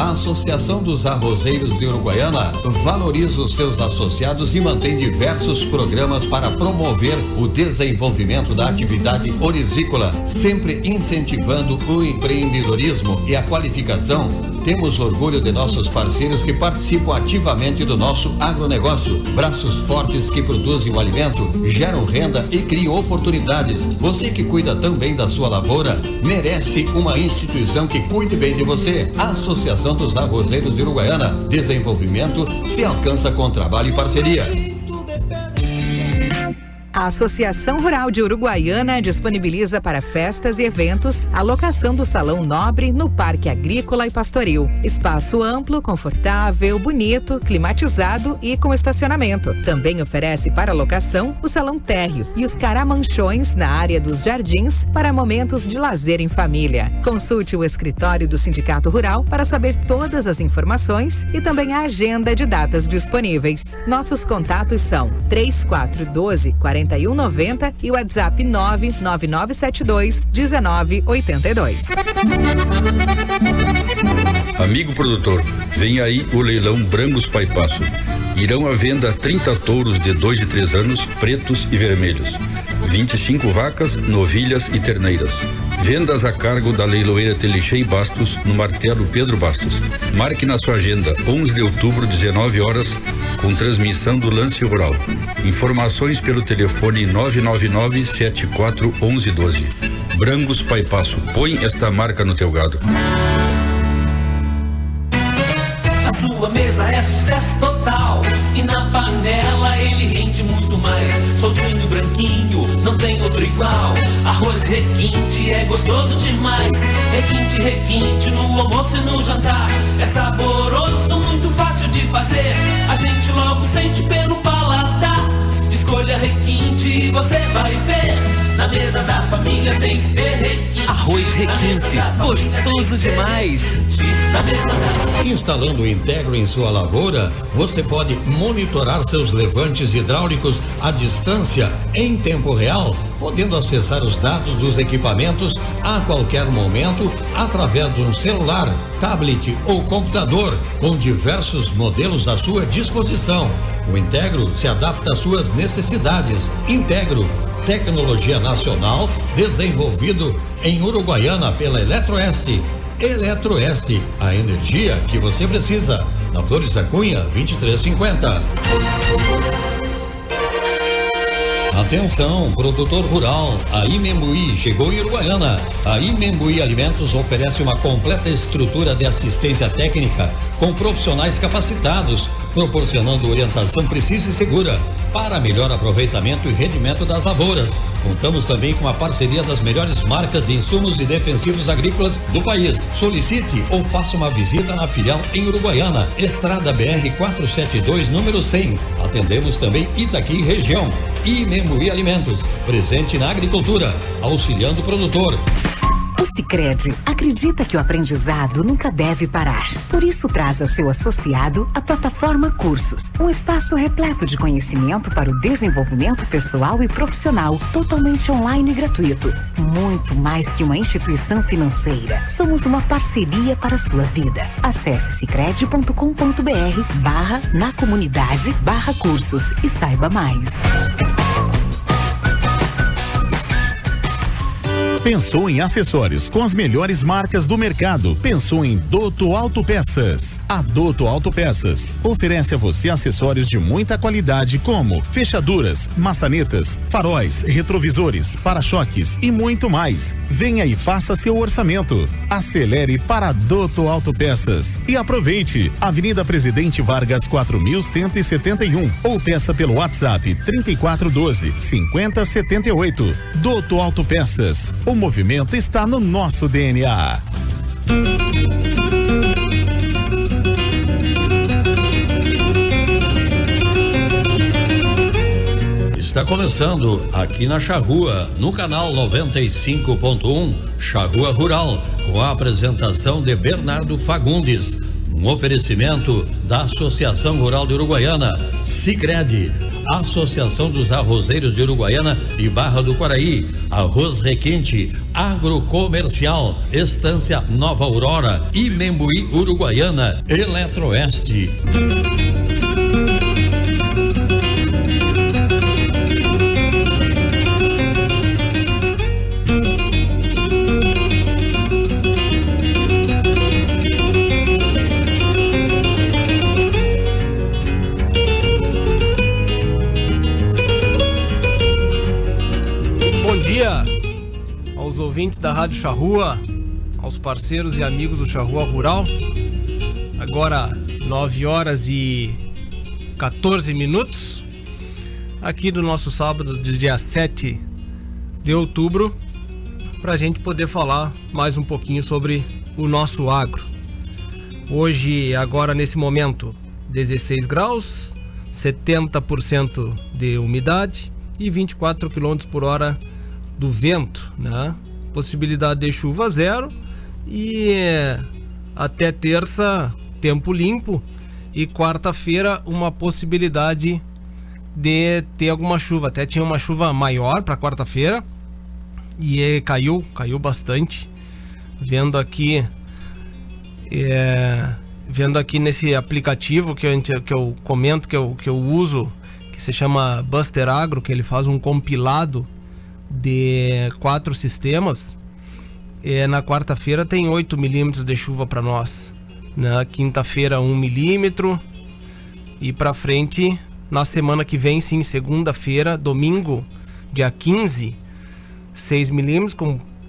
A Associação dos Arrozeiros de Uruguaiana valoriza os seus associados e mantém diversos programas para promover o desenvolvimento da atividade orizícola, sempre incentivando o empreendedorismo e a qualificação. Temos orgulho de nossos parceiros que participam ativamente do nosso agronegócio. Braços fortes que produzem o alimento, geram renda e criam oportunidades. Você que cuida também da sua lavoura, merece uma instituição que cuide bem de você. A Associação dos Arrozeiros de Uruguaiana. Desenvolvimento se alcança com trabalho e parceria. A Associação Rural de Uruguaiana disponibiliza para festas e eventos a locação do Salão Nobre no Parque Agrícola e Pastoril. Espaço amplo, confortável, bonito, climatizado e com estacionamento. Também oferece para locação o Salão Térreo e os caramanchões na área dos jardins para momentos de lazer em família. Consulte o escritório do Sindicato Rural para saber todas as informações e também a agenda de datas disponíveis. Nossos contatos são 3412-4190 e o WhatsApp 99972-1982. Amigo produtor, vem aí o leilão Brangos Pai Passo. Irão à venda 30 touros de 2 e 3 anos, pretos e vermelhos, 25 vacas, novilhas e terneiras. Vendas a cargo da leiloeira Telixei Bastos, no Martelo Pedro Bastos. Marque na sua agenda, 11 de outubro, 19 horas, com transmissão do Lance Rural. Informações pelo telefone 999-741112. Brangos Pai Passo, põe esta marca no teu gado. A sua mesa é sucesso total e na panela ele rende muito mais. Soltinho, branquinho, não tem outro igual. Arroz requinte é gostoso demais. Requinte, requinte no almoço e no jantar. É saboroso, muito fácil de fazer. A gente logo sente pelo paladar. Escolha requinte e você vai ver. Na mesa da família tem que ter requinte. Arroz requinte, gostoso demais. Instalando o Integro em sua lavoura, você pode monitorar seus levantes hidráulicos à distância em tempo real, podendo acessar os dados dos equipamentos a qualquer momento através de um celular, tablet ou computador, com diversos modelos à sua disposição. O Integro se adapta às suas necessidades. Integro, tecnologia nacional, desenvolvido em Uruguaiana pela Eletroeste. Eletroeste, a energia que você precisa. Na Flores da Cunha, 2350. Atenção, produtor rural, a Imembuí chegou em Uruguaiana. A Imembuí Alimentos oferece uma completa estrutura de assistência técnica com profissionais capacitados, proporcionando orientação precisa e segura para melhor aproveitamento e rendimento das lavouras. Contamos também com a parceria das melhores marcas de insumos e defensivos agrícolas do país. Solicite ou faça uma visita na filial em Uruguaiana, Estrada BR 472, número 100. Atendemos também Itaqui região. Imembuí Alimentos, presente na agricultura, auxiliando o produtor. O Sicredi acredita que o aprendizado nunca deve parar. Por isso traz a seu associado a plataforma Cursos, um espaço repleto de conhecimento para o desenvolvimento pessoal e profissional, totalmente online e gratuito. Muito mais que uma instituição financeira, somos uma parceria para a sua vida. Acesse sicredi.com.br/na comunidade/cursos e saiba mais. Pensou em acessórios com as melhores marcas do mercado? Pensou em Dotto Autopeças? A Dotto Autopeças oferece a você acessórios de muita qualidade como fechaduras, maçanetas, faróis, retrovisores, para-choques e muito mais. Venha e faça seu orçamento. Acelere para a Dotto Autopeças e aproveite. Avenida Presidente Vargas 4171 ou peça pelo WhatsApp 3412-5078. Dotto Autopeças. O movimento está no nosso DNA. Está começando aqui na Charrua, no canal 95.1, Charrua Rural, com a apresentação de Bernardo Fagundes. Um oferecimento da Associação Rural de Uruguaiana, Sicredi, Associação dos Arrozeiros de Uruguaiana e Barra do Quaraí, Arroz Requinte, Agrocomercial, Estância Nova Aurora e Membuí Uruguaiana, Eletroeste. Aos ouvintes da Rádio Charrua, aos parceiros e amigos do Charrua Rural. Agora 9 horas e 14 minutos, aqui do nosso sábado, do dia 7 de outubro, para a gente poder falar mais um pouquinho sobre o nosso agro. Hoje, agora nesse momento, 16 graus, 70% de umidade e 24 km por hora do vento, né? Possibilidade de chuva zero e até terça tempo limpo e quarta-feira uma possibilidade de ter alguma chuva. Até tinha uma chuva maior para quarta-feira e caiu bastante. Vendo aqui nesse aplicativo que eu comento, que eu uso, que se chama Buster Agro, que ele faz um compilado de 4 sistemas. Na quarta-feira tem 8 milímetros de chuva para nós, na quinta-feira 1 milímetro e para frente na semana que vem, sim, segunda-feira, domingo, dia 15, 6 milímetros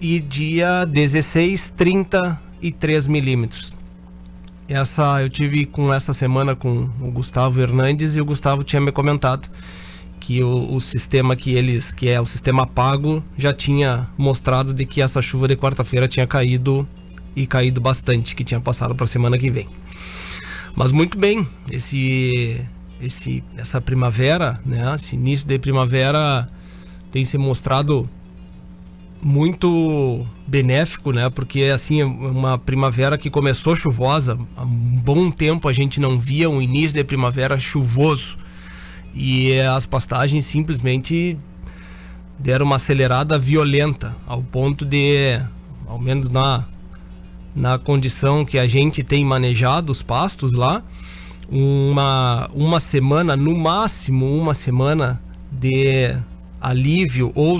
e dia 16, 33 milímetros. Eu tive com essa semana com o Gustavo Hernandes e o Gustavo tinha me comentado que o sistema que é o sistema pago, já tinha mostrado de que essa chuva de quarta-feira tinha caído bastante, que tinha passado para a semana que vem. Mas muito bem, essa primavera, né, esse início de primavera tem se mostrado muito benéfico, né, porque assim, uma primavera que começou chuvosa, há um bom tempo a gente não via um início de primavera chuvoso. E as pastagens simplesmente deram uma acelerada violenta, ao ponto de, ao menos na condição que a gente tem manejado os pastos lá, uma semana, no máximo uma semana de alívio, ou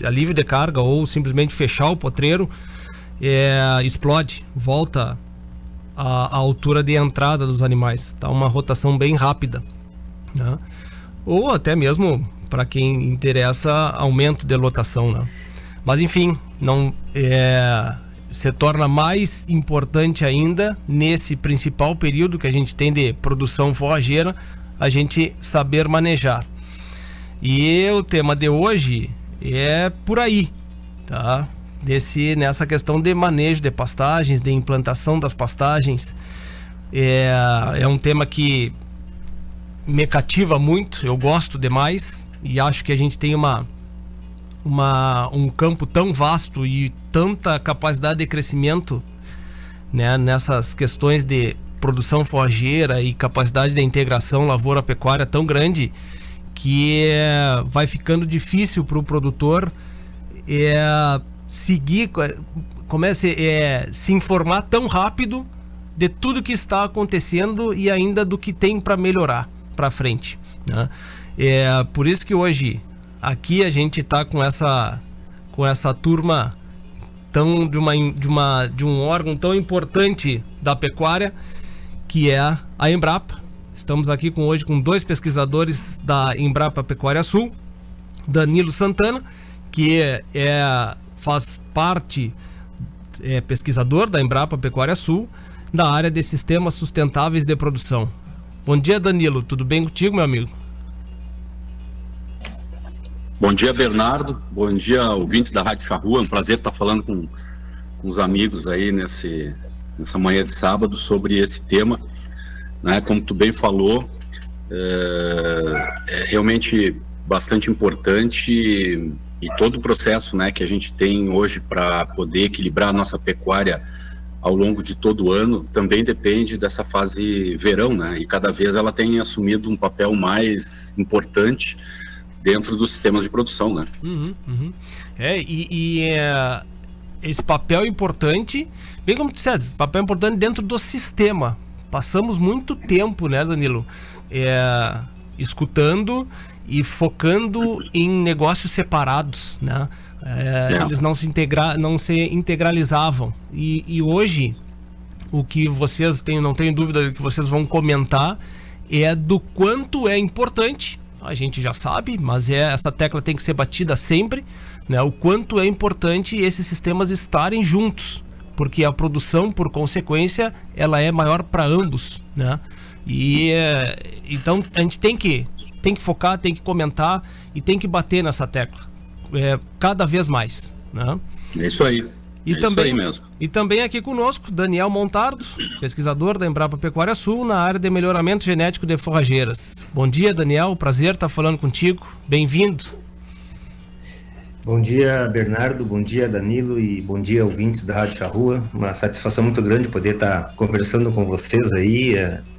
alívio de carga, ou simplesmente fechar o potreiro, explode, volta à altura de entrada dos animais. Tá uma rotação bem rápida, né? Ou até mesmo para quem interessa aumento de lotação, né? Mas enfim, não se torna mais importante ainda nesse principal período que a gente tem de produção forrageira, a gente saber manejar. E o tema de hoje é por aí, tá? Nessa questão de manejo de pastagens, de implantação das pastagens. É um tema que me cativa muito, eu gosto demais e acho que a gente tem um campo tão vasto e tanta capacidade de crescimento, né, nessas questões de produção forrageira e capacidade de integração lavoura-pecuária tão grande que vai ficando difícil para o produtor seguir, se informar tão rápido de tudo que está acontecendo e ainda do que tem para melhorar para frente, né? Por isso que hoje aqui a gente está com essa turma de um órgão tão importante da pecuária, que é a Embrapa. Estamos aqui hoje com 2 pesquisadores da Embrapa Pecuária Sul, Danilo Santana, que faz parte, pesquisador da Embrapa Pecuária Sul, da área de sistemas sustentáveis de produção. Bom dia, Danilo, tudo bem contigo, meu amigo? Bom dia, Bernardo, bom dia, ouvintes da Rádio Charrua. É um prazer estar falando com os amigos aí nessa manhã de sábado sobre esse tema, né? Como tu bem falou, é realmente bastante importante, e todo o processo, né, que a gente tem hoje para poder equilibrar a nossa pecuária ao longo de todo o ano, também depende dessa fase verão, né? E cada vez ela tem assumido um papel mais importante dentro dos sistemas de produção, né? Esse papel importante, bem como tu disseste, papel importante dentro do sistema. Passamos muito tempo, né, Danilo, escutando e focando em negócios separados, né? Eles não se integralizavam. E hoje, o que vocês têm, não tenho dúvida que vocês vão comentar, é do quanto é importante. A gente já sabe, mas essa tecla tem que ser batida sempre, né? O quanto é importante esses sistemas estarem juntos, porque a produção, por consequência, ela é maior para ambos, né? E então a gente tem que focar, tem que comentar e tem que bater nessa tecla cada vez mais, né? É isso aí. Isso aí mesmo. E também aqui conosco, Daniel Montardo, pesquisador da Embrapa Pecuária Sul na área de melhoramento genético de forrageiras. Bom dia, Daniel, prazer estar falando contigo, bem-vindo. Bom dia, Bernardo, bom dia, Danilo, e bom dia, ouvintes da Rádio Charrua. Uma satisfação muito grande poder estar conversando com vocês aí,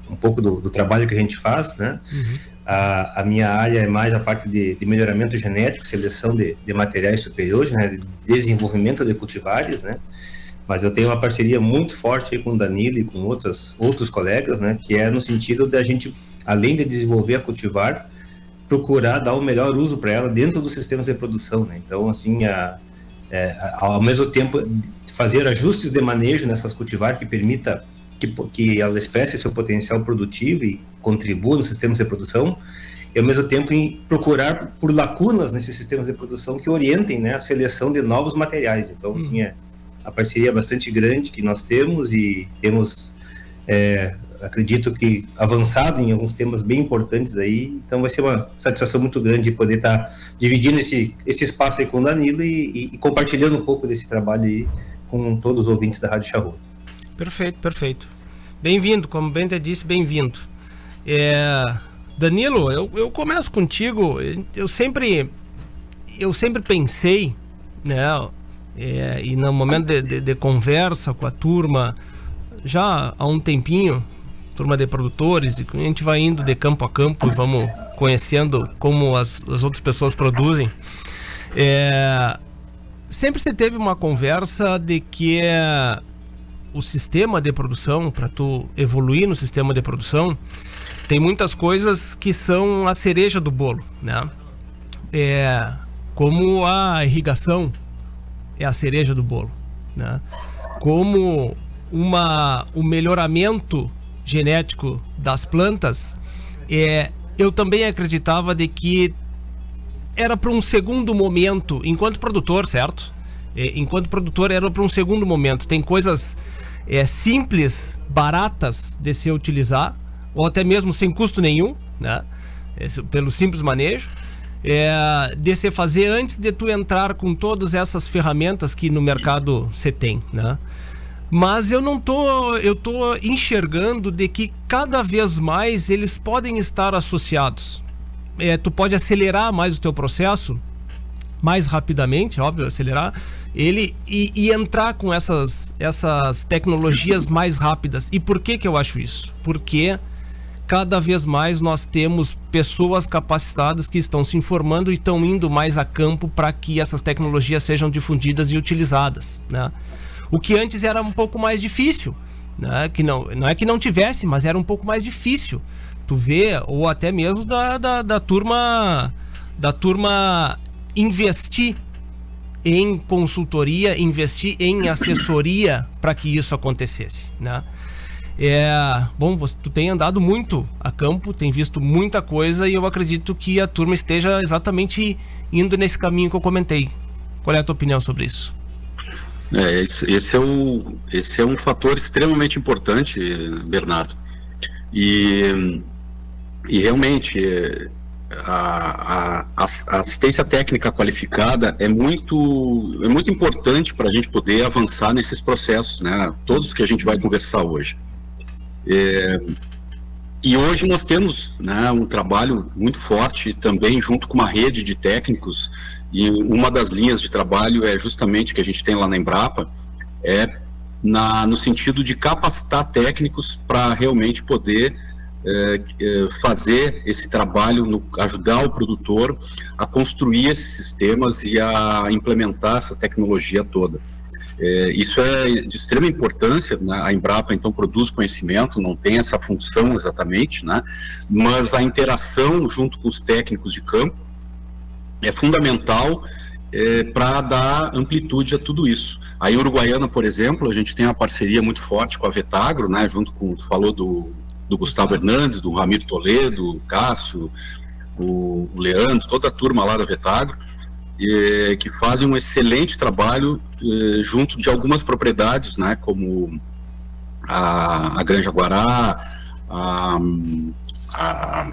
um pouco do trabalho que a gente faz, né? A minha área é mais a parte de melhoramento genético, seleção de materiais superiores, né? De desenvolvimento de cultivares, né? Mas eu tenho uma parceria muito forte aí com o Danilo e com outros colegas, né? Que é no sentido de a gente, além de desenvolver a cultivar, procurar dar o melhor uso para ela dentro dos sistemas de produção, né? Então, assim, ao mesmo tempo, fazer ajustes de manejo nessas cultivares que permita que ela expresse seu potencial produtivo e contribua nos sistemas de produção, e ao mesmo tempo procurar por lacunas nesses sistemas de produção que orientem, né, a seleção de novos materiais. Então, assim, a parceria é bastante grande que nós temos, e temos, acredito que, avançado em alguns temas bem importantes aí. Então vai ser uma satisfação muito grande poder estar dividindo esse espaço aí com o Danilo e compartilhando um pouco desse trabalho aí com todos os ouvintes da Rádio Charrua. Perfeito. Bem-vindo, como bem te disse, bem-vindo. Danilo, eu começo contigo. Eu sempre pensei, né, e no momento de conversa com a turma, já há um tempinho, turma de produtores, e a gente vai indo de campo a campo e vamos conhecendo como as outras pessoas produzem. Sempre se teve uma conversa de que o sistema de produção, para tu evoluir no sistema de produção, tem muitas coisas que são a cereja do bolo, né? Como a irrigação é a cereja do bolo, né? Como o melhoramento genético das plantas, eu também acreditava de que era para um segundo momento, enquanto produtor, certo? Enquanto produtor era para um segundo momento. Tem coisas simples, baratas de se utilizar, ou até mesmo sem custo nenhum, né? Pelo simples manejo, de se fazer antes de tu entrar com todas essas ferramentas que no mercado você tem, né? Mas eu tô enxergando de que cada vez mais eles podem estar associados. Tu pode acelerar mais o teu processo, mais rapidamente, óbvio, acelerar ele e entrar com essas tecnologias mais rápidas. E por que eu acho isso? Porque cada vez mais nós temos pessoas capacitadas que estão se informando e estão indo mais a campo para que essas tecnologias sejam difundidas e utilizadas, né? O que antes era um pouco mais difícil, né? Que não é que não tivesse, mas era um pouco mais difícil. Tu vê, ou até mesmo da turma investir em consultoria, investir em assessoria para que isso acontecesse, né? Bom, tu tem andado muito a campo, tem visto muita coisa, e eu acredito que a turma esteja exatamente indo nesse caminho que eu comentei. Qual é a tua opinião sobre isso? Esse é um fator extremamente importante, Bernardo. E realmente a assistência técnica qualificada é muito importante para a gente poder avançar nesses processos, né? Todos que a gente vai conversar hoje. E hoje nós temos, né, um trabalho muito forte também junto com uma rede de técnicos, e uma das linhas de trabalho é justamente que a gente tem lá na Embrapa, no sentido de capacitar técnicos para realmente poder fazer esse trabalho, ajudar o produtor a construir esses sistemas e a implementar essa tecnologia toda. Isso é de extrema importância, né? A Embrapa então produz conhecimento, não tem essa função exatamente, né? Mas a interação junto com os técnicos de campo é fundamental para dar amplitude a tudo isso. Aí em Uruguaiana, por exemplo, a gente tem uma parceria muito forte com a Vetagro, né? Junto com, tu falou do Gustavo Hernandes, do Ramiro Toledo, o Cássio, o Leandro, toda a turma lá da Vetagro, que fazem um excelente trabalho junto de algumas propriedades, né, como a Granja Guará, a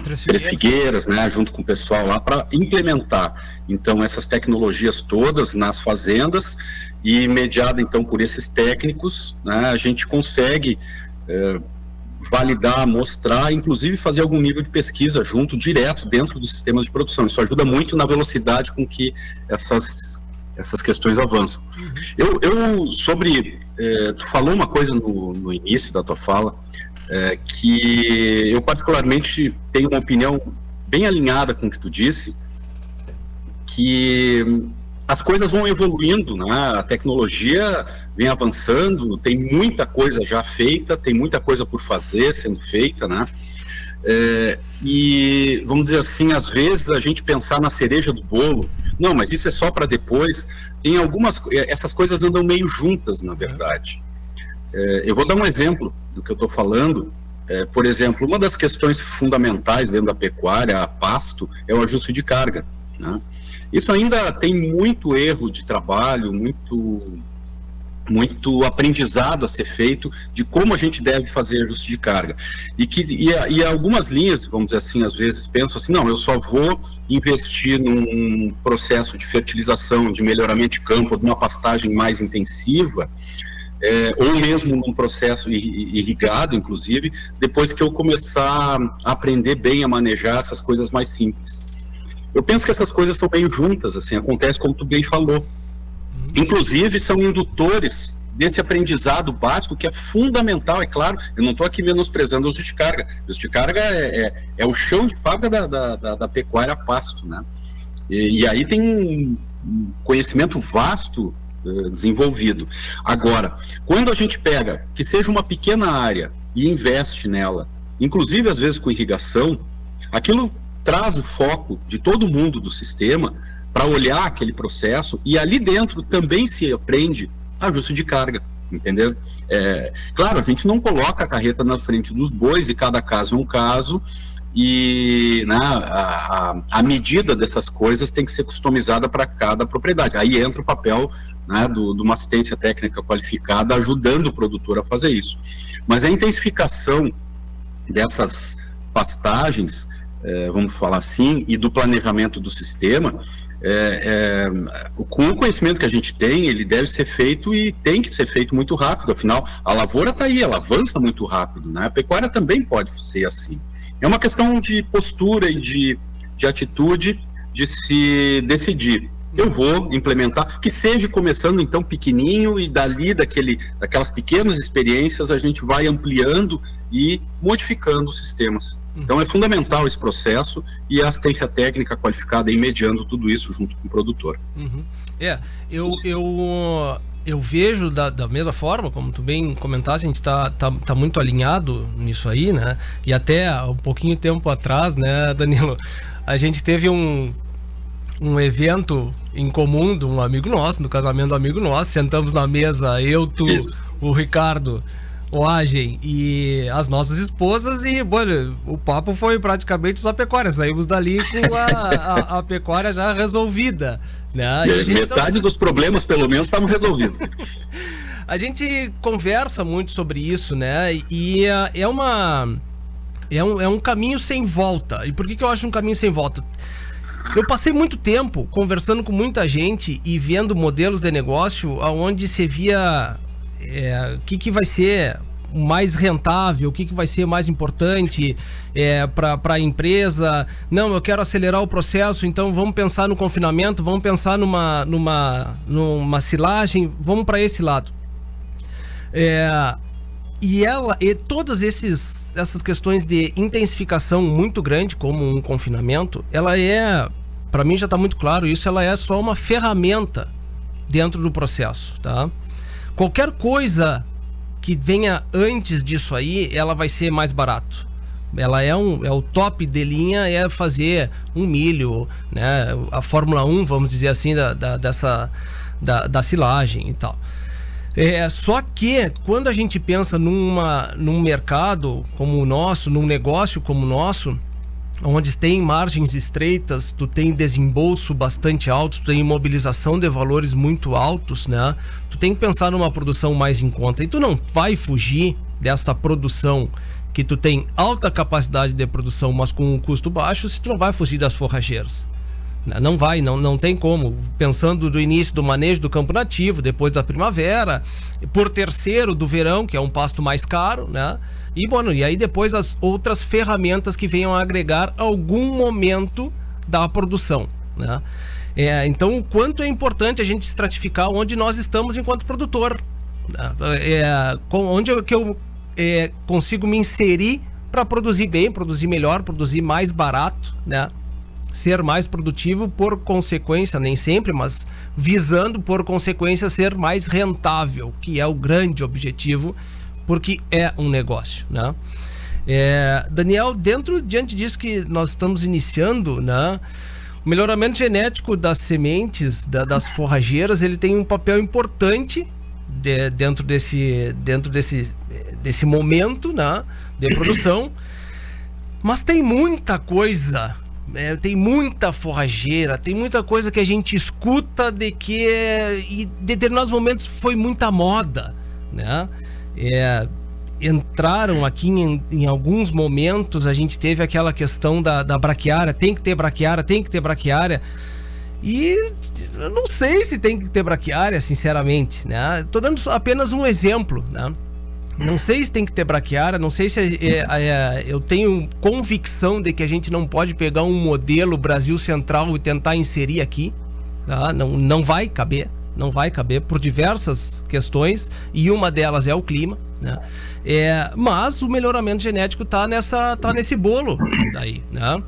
Três Figueiras, né, junto com o pessoal lá, para implementar então essas tecnologias todas nas fazendas, e mediada então por esses técnicos, né, a gente consegue validar, mostrar, inclusive fazer algum nível de pesquisa junto, direto, dentro dos sistemas de produção. Isso ajuda muito na velocidade com que essas questões avançam. Tu falou uma coisa no início da tua fala, que eu particularmente tenho uma opinião bem alinhada com o que tu disse, que as coisas vão evoluindo, né? A tecnologia vem avançando, tem muita coisa já feita, tem muita coisa por fazer, sendo feita, né? E vamos dizer assim, às vezes a gente pensar na cereja do bolo, não, mas isso é só para depois. Tem essas coisas andam meio juntas, na verdade. Eu vou dar um exemplo do que eu estou falando. Por exemplo, uma das questões fundamentais dentro da pecuária, a pasto, é o ajuste de carga, né? Isso ainda tem muito erro de trabalho, muito aprendizado a ser feito de como a gente deve fazer ajuste de carga. E algumas linhas, vamos dizer assim, às vezes pensam assim, não, eu só vou investir num processo de fertilização, de melhoramento de campo, de uma pastagem mais intensiva, ou mesmo num processo irrigado, inclusive, depois que eu começar a aprender bem a manejar essas coisas mais simples. Eu penso que essas coisas são meio juntas, assim, acontece como tu bem falou. Inclusive, são indutores desse aprendizado básico que é fundamental, é claro. Eu não estou aqui menosprezando o ajuste de carga. O ajuste de carga é o chão de fábrica da pecuária a pasto, né? E aí tem um conhecimento vasto desenvolvido. Agora, quando a gente pega, que seja uma pequena área e investe nela, inclusive às vezes com irrigação, aquilo traz o foco de todo mundo do sistema para olhar aquele processo, e ali dentro também se aprende ajuste de carga, entendeu? Claro, a gente não coloca a carreta na frente dos bois, e cada caso é um caso, e né, a medida dessas coisas tem que ser customizada para cada propriedade. Aí entra o papel, né, de uma assistência técnica qualificada ajudando o produtor a fazer isso. Mas a intensificação dessas pastagens, vamos falar assim, e do planejamento do sistema, com o conhecimento que a gente tem, ele deve ser feito e tem que ser feito muito rápido. Afinal, a lavoura está aí, ela avança muito rápido, né? A pecuária também pode ser assim. É uma questão de postura e de atitude, de se decidir. Eu vou implementar, que seja começando então pequenininho, e dali daquelas pequenas experiências a gente vai ampliando e modificando os sistemas. Então é fundamental esse processo, e a assistência técnica qualificada aí mediando tudo isso junto com o produtor. Eu vejo da mesma forma, como tu bem comentaste, a gente tá muito alinhado nisso aí, né? E até um pouquinho tempo atrás, né, Danilo, a gente teve um evento em comum de um amigo nosso, do casamento do amigo nosso, sentamos na mesa, eu, tu, o Ricardo, o Agen e as nossas esposas, e o papo foi praticamente só pecuária, saímos dali com a pecuária já resolvida, né? Metade dos problemas pelo menos estavam resolvidos. A gente conversa muito sobre isso, né? E é um caminho sem volta. E por que eu acho um caminho sem volta? Eu passei muito tempo conversando com muita gente e vendo modelos de negócio onde se via o que vai ser mais rentável, o que vai ser mais importante para a empresa. Não, eu quero acelerar o processo, então vamos pensar no confinamento, vamos pensar numa silagem, vamos para esse lado. E todas essas questões de intensificação muito grande, como um confinamento, ela para mim já está muito claro isso, ela é só uma ferramenta dentro do processo, tá? Qualquer coisa que venha antes disso aí, ela vai ser mais barato. Ela é o top de linha, é fazer um milho, né? A Fórmula 1, vamos dizer assim, da silagem e tal. Só que quando a gente pensa num mercado como o nosso, num negócio como o nosso, onde tem margens estreitas, tu tem desembolso bastante alto, tu tem imobilização de valores muito altos, né? Tu tem que pensar numa produção mais em conta. E tu não vai fugir dessa produção que tu tem alta capacidade de produção, mas com um custo baixo, se tu não vai fugir das forrageiras. Não tem como. Pensando do início do manejo do campo nativo, depois da primavera, por terceiro do verão, que é um pasto mais caro, né? E aí depois as outras ferramentas que venham a agregar algum momento da produção, né? Então, o quanto é importante a gente estratificar onde nós estamos enquanto produtor, né? Onde eu consigo me inserir para produzir bem, produzir melhor, produzir mais barato, né? Ser mais produtivo, por consequência, nem sempre, mas visando por consequência ser mais rentável, que é o grande objetivo, porque é um negócio, né? Daniel, diante disso que nós estamos iniciando, né? O melhoramento genético das sementes, das forrageiras, ele tem um papel importante dentro desse momento, né, de produção, mas tem muita coisa, tem muita forrageira, tem muita coisa que a gente escuta de que em determinados momentos foi muita moda, né? Entraram aqui em alguns momentos, a gente teve aquela questão da braquiária, tem que ter braquiária, e eu não sei se tem que ter braquiária, sinceramente, né? Tô dando apenas um exemplo, né? Não sei se tem que ter braquiária, não sei se eu tenho convicção de que a gente não pode pegar um modelo Brasil Central e tentar inserir aqui, tá? Não vai caber por diversas questões, e uma delas é o clima, né? Mas o melhoramento genético tá nesse bolo daí, né?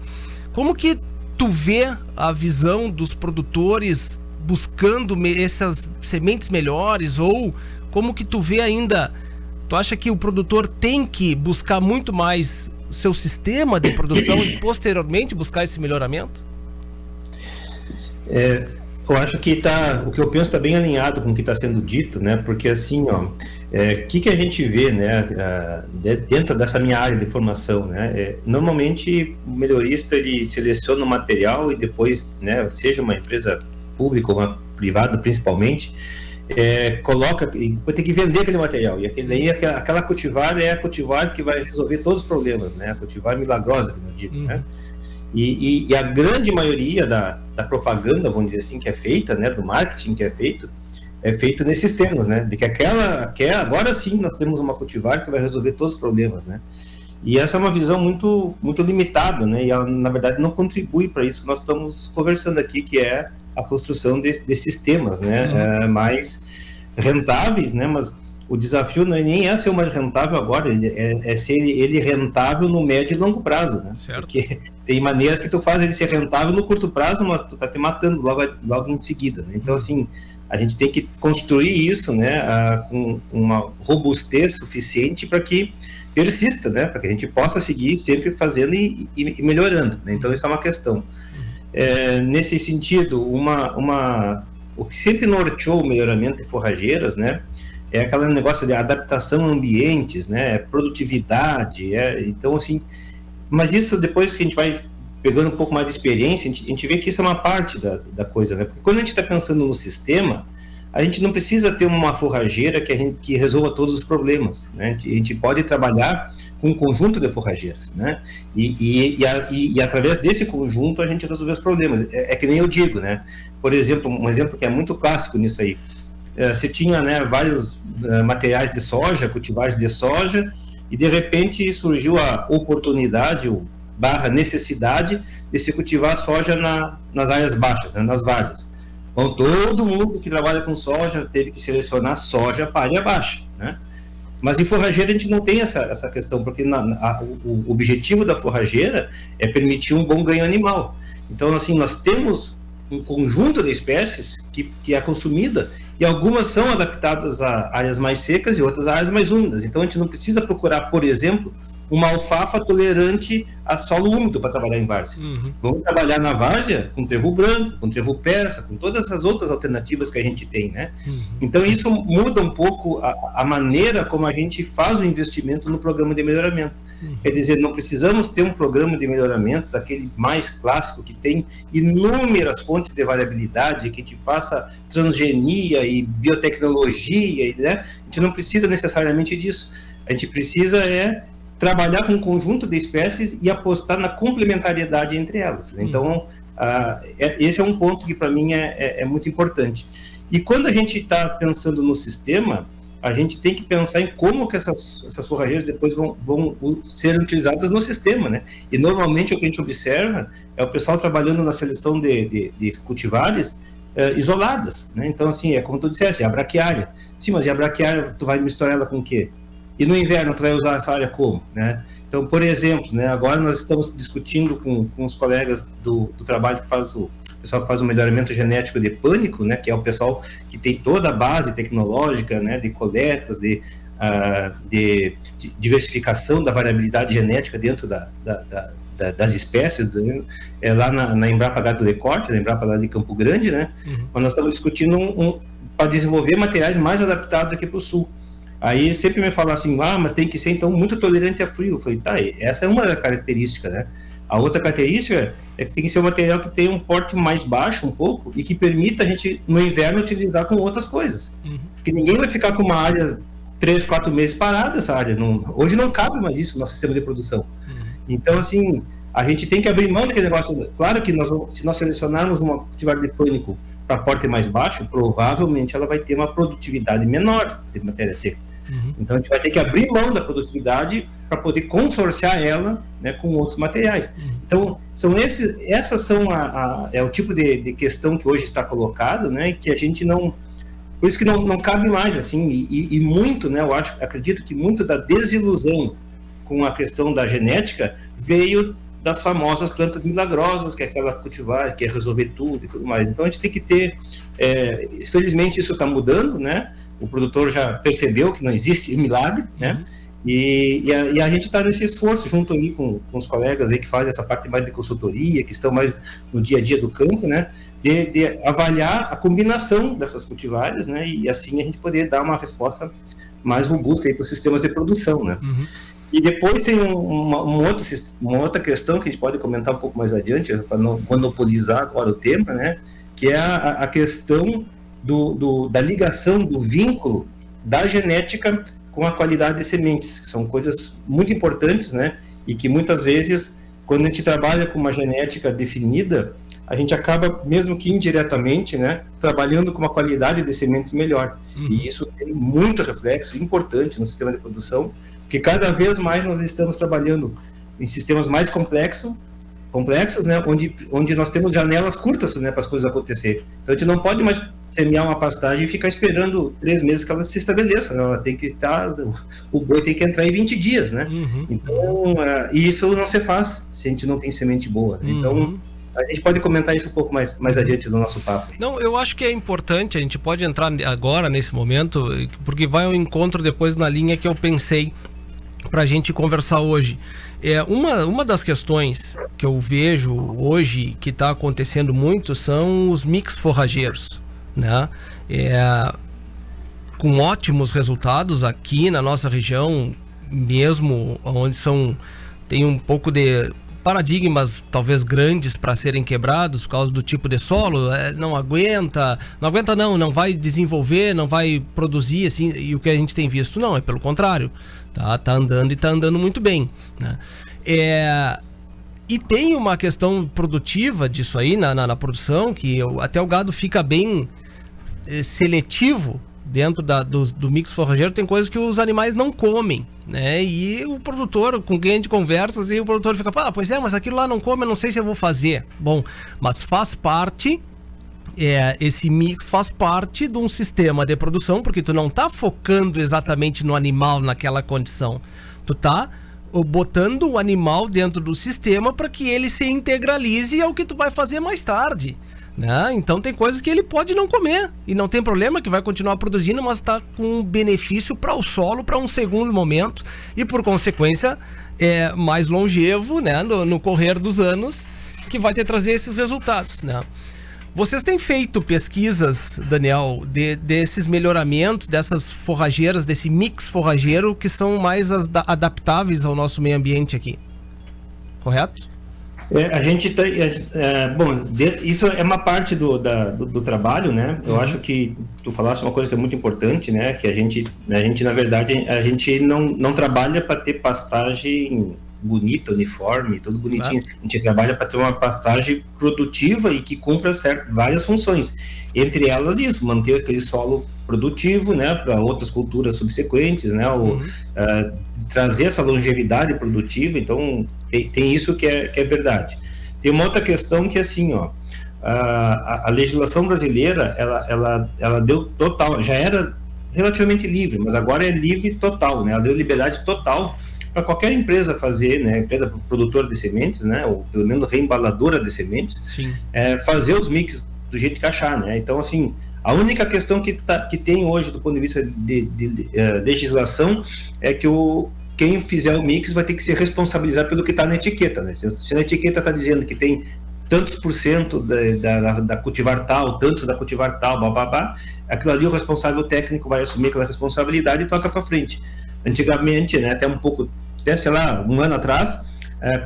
Como que tu vê a visão dos produtores buscando essas sementes melhores, ou como que tu vê ainda? Tu acha que o produtor tem que buscar muito mais o seu sistema de produção e posteriormente buscar esse melhoramento? Eu acho que o que eu penso está bem alinhado com o que está sendo dito, né? Porque assim, que a gente vê, né, dentro dessa minha área de formação, né? Normalmente o melhorista, ele seleciona o material e depois, né, seja uma empresa pública ou uma privada principalmente, coloca e depois tem que vender aquele material, e aquela cultivar é a cultivar que vai resolver todos os problemas, né? A cultivar milagrosa, que eu digo, né? E a grande maioria da propaganda, vamos dizer assim, que é feita, né, do marketing que é feito nesses termos, né? De que agora sim nós temos uma cultivar que vai resolver todos os problemas, né? E essa é uma visão muito, muito limitada, né? E ela, na verdade, não contribui para isso que nós estamos conversando aqui, que é a construção de sistemas, né? Mais rentáveis, né? Mas o desafio nem é ser o mais rentável agora, é ser ele rentável no médio e longo prazo, né? Certo. Porque tem maneiras que tu faz ele ser rentável no curto prazo, mas tu tá te matando logo em seguida, né? Então, assim, a gente tem que construir isso, né? Com uma robustez suficiente para que persista, né? Para que a gente possa seguir sempre fazendo e melhorando, né? Então, isso é uma questão. Nesse sentido, o que sempre norteou o melhoramento de forrageiras, né? É aquele negócio de adaptação a ambientes, né? Produtividade, então assim, mas isso depois que a gente vai pegando um pouco mais de experiência, a gente vê que isso é uma parte da coisa, né? Porque quando a gente está pensando no sistema, a gente não precisa ter uma forrageira que resolva todos os problemas, né? A gente pode trabalhar com um conjunto de forrageiras, né? E através desse conjunto a gente resolve os problemas. É que nem eu digo, né? Por exemplo, um exemplo que é muito clássico nisso aí. Você tinha, né, vários materiais de soja, cultivares de soja, e de repente surgiu a oportunidade / necessidade de se cultivar soja nas áreas baixas, né, nas várzeas. Então todo mundo que trabalha com soja teve que selecionar soja para área baixa, né? Mas em forrageira a gente não tem essa questão, porque o objetivo da forrageira é permitir um bom ganho animal. Então, assim, nós temos um conjunto de espécies que é consumida, e algumas são adaptadas a áreas mais secas e outras a áreas mais úmidas. Então a gente não precisa procurar, por exemplo, uma alfafa tolerante a solo úmido para trabalhar em várzea. Vamos trabalhar na várzea com trevo branco, com trevo persa, com todas as outras alternativas que a gente tem, né? Então isso muda um pouco a maneira como a gente faz o investimento no programa de melhoramento. Quer dizer, não precisamos ter um programa de melhoramento daquele mais clássico que tem inúmeras fontes de variabilidade, que te faça transgenia e biotecnologia, né? A gente não precisa necessariamente disso. A gente precisa trabalhar com um conjunto de espécies e apostar na complementariedade entre elas. Então, esse é um ponto que para mim é muito importante. E quando a gente está pensando no sistema, a gente tem que pensar em como que essas forrageiras depois vão ser utilizadas no sistema, né? E normalmente o que a gente observa é o pessoal trabalhando na seleção de cultivares isoladas, né? Então, assim, é como tu disseste, é a braquiária. Sim, mas e a braquiária, tu vai misturar ela com o quê? E no inverno tu vai usar essa área como, né? Então, por exemplo, né, agora nós estamos discutindo com os colegas do trabalho que faz o pessoal que faz o melhoramento genético de pânico, né, que é o pessoal que tem toda a base tecnológica, né, de coletas, de diversificação da variabilidade genética dentro das espécies, lá na Embrapa Gado de Corte, na Embrapa lá de Campo Grande, né? Mas nós estamos discutindo para desenvolver materiais mais adaptados aqui para o sul. Aí sempre me falam assim, mas tem que ser então muito tolerante a frio. Eu falei, tá, essa é uma característica, né? A outra característica é que tem que ser um material que tenha um porte mais baixo um pouco e que permita a gente, no inverno, utilizar com outras coisas. Porque ninguém vai ficar com uma área 3, 4 meses parada, essa área. Hoje não cabe mais isso no nosso sistema de produção. Então, assim, a gente tem que abrir mão daquele negócio. Claro que se nós selecionarmos uma cultivar de pânico para porte mais baixo, provavelmente ela vai ter uma produtividade menor de matéria seca. Então a gente vai ter que abrir mão da produtividade para poder consorciar ela, né, com outros materiais. Então essas são é o tipo de questão que hoje está colocado, né, que a gente não, por isso que não cabe mais assim, e muito, né, acredito que muito da desilusão com a questão da genética veio das famosas plantas milagrosas, que é aquela cultivar, que é resolver tudo e tudo mais. Então a gente tem que ter, felizmente isso está mudando, né? O produtor já percebeu que não existe milagre, né? E a gente está nesse esforço junto aí com os colegas aí que fazem essa parte mais de consultoria, que estão mais no dia a dia do campo, né? De avaliar a combinação dessas cultivares, né? E assim a gente poder dar uma resposta mais robusta aí para os sistemas de produção, né? E depois tem uma outra questão que a gente pode comentar um pouco mais adiante, para não monopolizar agora o tema, né? Que é a questão da ligação, do vínculo da genética com a qualidade de sementes, que são coisas muito importantes, né? E que muitas vezes, quando a gente trabalha com uma genética definida, a gente acaba, mesmo que indiretamente, né, trabalhando com uma qualidade de sementes melhor. E isso tem muito reflexo importante no sistema de produção, porque cada vez mais nós estamos trabalhando em sistemas mais complexos, né, onde nós temos janelas curtas, né, para as coisas acontecerem. Então a gente não pode mais semear uma pastagem e ficar esperando 3 meses que ela se estabeleça, né? Ela tem que estar, o boi tem que entrar em 20 dias, né? Então, e isso não se faz se a gente não tem semente boa, né? Então a gente pode comentar isso um pouco mais adiante do nosso papo. Não, eu acho que é importante, a gente pode entrar agora nesse momento, porque vai ao encontro depois na linha que eu pensei pra gente conversar hoje. Uma das questões que eu vejo hoje que está acontecendo muito são os mix forrageiros, né? Com ótimos resultados aqui na nossa região, mesmo onde tem um pouco de paradigmas talvez grandes para serem quebrados por causa do tipo de solo, não vai desenvolver, não vai produzir assim, e o que a gente tem visto não, é pelo contrário, tá andando e tá andando muito bem, né? E tem uma questão produtiva disso aí na produção, que até o gado fica bem seletivo dentro do mix forrageiro. Tem coisas que os animais não comem, né? E o produtor, com quem a gente conversa, assim, o produtor fica, pois mas aquilo lá não come, eu não sei se eu vou fazer. Bom, mas faz parte esse mix faz parte de um sistema de produção, porque tu não tá focando exatamente no animal naquela condição. Tu tá botando o animal dentro do sistema para que ele se integralize ao que tu vai fazer mais tarde, né? Então tem coisas que ele pode não comer e não tem problema, que vai continuar produzindo, mas está com benefício para o solo, para um segundo momento, e por consequência mais longevo, né, no correr dos anos, que vai trazer esses resultados, né? Vocês têm feito pesquisas, Daniel, desses melhoramentos, dessas forrageiras, desse mix forrageiro que são mais adaptáveis ao nosso meio ambiente aqui, correto? A gente tem, isso é uma parte do trabalho, né? Eu acho que tu falaste uma coisa que é muito importante, né? Que a gente na verdade, a gente não trabalha para ter pastagem bonita, uniforme, tudo bonitinho. A gente trabalha para ter uma pastagem produtiva e que cumpra várias funções. Entre elas isso, manter aquele solo produtivo, né, para outras culturas subsequentes, né, trazer essa longevidade produtiva. Então tem isso que é verdade. Tem uma outra questão que é assim, a legislação brasileira ela deu total, já era relativamente livre, mas agora é livre total, né? Ela deu liberdade total para qualquer empresa fazer, né, empresa produtora de sementes, né, ou pelo menos reembaladora de sementes, fazer os mix do jeito que achar, né? Então, assim, a única questão que tem hoje do ponto de vista de legislação é que quem fizer o mix vai ter que ser responsabilizado pelo que está na etiqueta, né? Se na etiqueta está dizendo que tem tantos por cento da cultivar tal, tantos da cultivar tal, bababá, aquilo ali o responsável técnico vai assumir aquela responsabilidade e toca para frente. Antigamente, né, até sei lá, um ano atrás,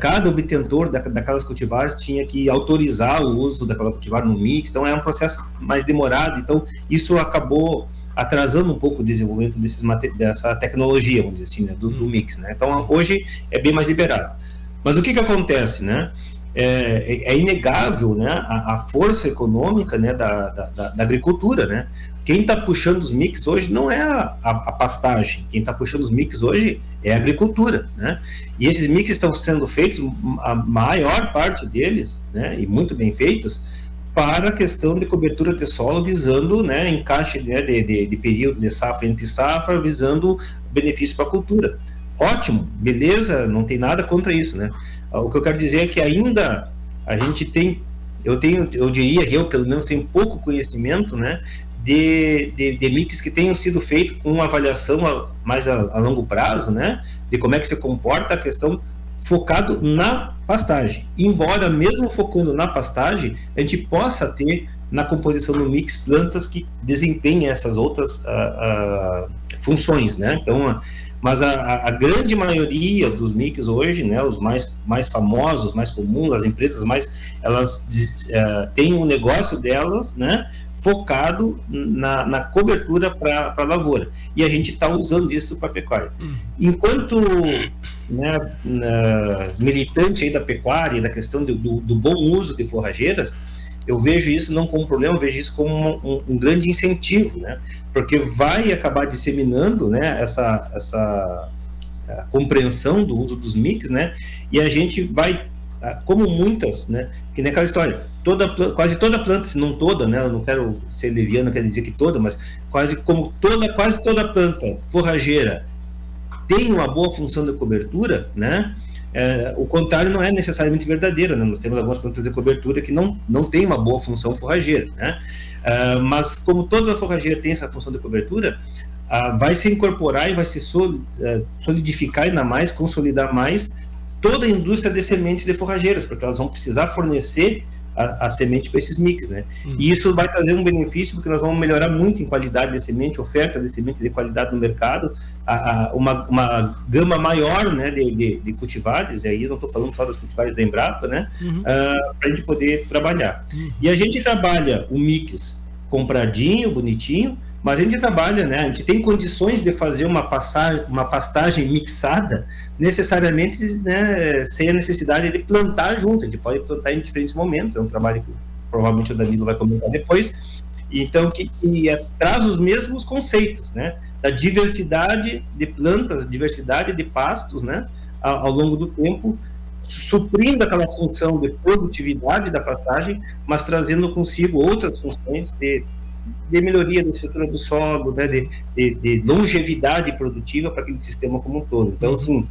cada obtentor daquelas cultivares tinha que autorizar o uso daquela cultivar no mix, então é um processo mais demorado. Então isso acabou atrasando um pouco o desenvolvimento dessa tecnologia, vamos dizer assim, né, do mix, né? Então hoje é bem mais liberado. Mas o que acontece, né? É inegável, né, a força econômica, né, da agricultura, né? Quem está puxando os mix hoje não é a pastagem, quem está puxando os mix hoje é a agricultura, né? E esses mix estão sendo feitos, a maior parte deles, né, e muito bem feitos, para a questão de cobertura de solo, visando, né, encaixe, né, de período de safra entre safra, visando benefício para a cultura. Ótimo, beleza, não tem nada contra isso, né? O que eu quero dizer é que ainda a gente tem, eu pelo menos tenho pouco conhecimento, né, de mix que tenham sido feitos com uma avaliação mais a longo prazo, né, de como é que se comporta a questão focado na pastagem. Embora mesmo focando na pastagem, a gente possa ter na composição do mix plantas que desempenhem essas outras funções, né? Então, mas a grande maioria dos mix hoje, né, os mais famosos, mais comuns, as empresas elas têm um negócio delas, né, focado na cobertura para a lavoura, e a gente está usando isso para a pecuária. Enquanto, né, militante aí da pecuária, da questão do bom uso de forrageiras, eu vejo isso não como problema, eu vejo isso como um grande incentivo, né, porque vai acabar disseminando, né, essa compreensão do uso dos mix, né, e a gente vai, como muitas, né, que nem aquela história, quase toda planta, se não toda, né, eu não quero ser leviano, quero dizer que toda, mas quase toda planta forrageira tem uma boa função de cobertura, né, o contrário não é necessariamente verdadeiro, né? Nós temos algumas plantas de cobertura que não tem uma boa função forrageira, né? Mas como toda forrageira tem essa função de cobertura, vai se incorporar e vai se solidificar ainda mais, consolidar mais toda a indústria de sementes de forrageiras, porque elas vão precisar fornecer a semente para esses mix, né? E isso vai trazer um benefício, porque nós vamos melhorar muito em qualidade de semente, oferta de semente de qualidade no mercado, uma gama maior, né, de cultivares, e aí eu não estou falando só das cultivares da Embrapa, né, para a gente poder trabalhar. E a gente trabalha o mix compradinho, bonitinho, mas a gente trabalha, né, a gente tem condições de fazer uma pastagem mixada, necessariamente, né, sem a necessidade de plantar junto. A gente pode plantar em diferentes momentos, é um trabalho que provavelmente o Danilo vai comentar depois, então que traz os mesmos conceitos, né, da diversidade de plantas, diversidade de pastos, né, ao longo do tempo, suprindo aquela função de produtividade da pastagem, mas trazendo consigo outras funções de melhoria da estrutura do solo, né, de longevidade produtiva para aquele sistema como um todo. Então, assim,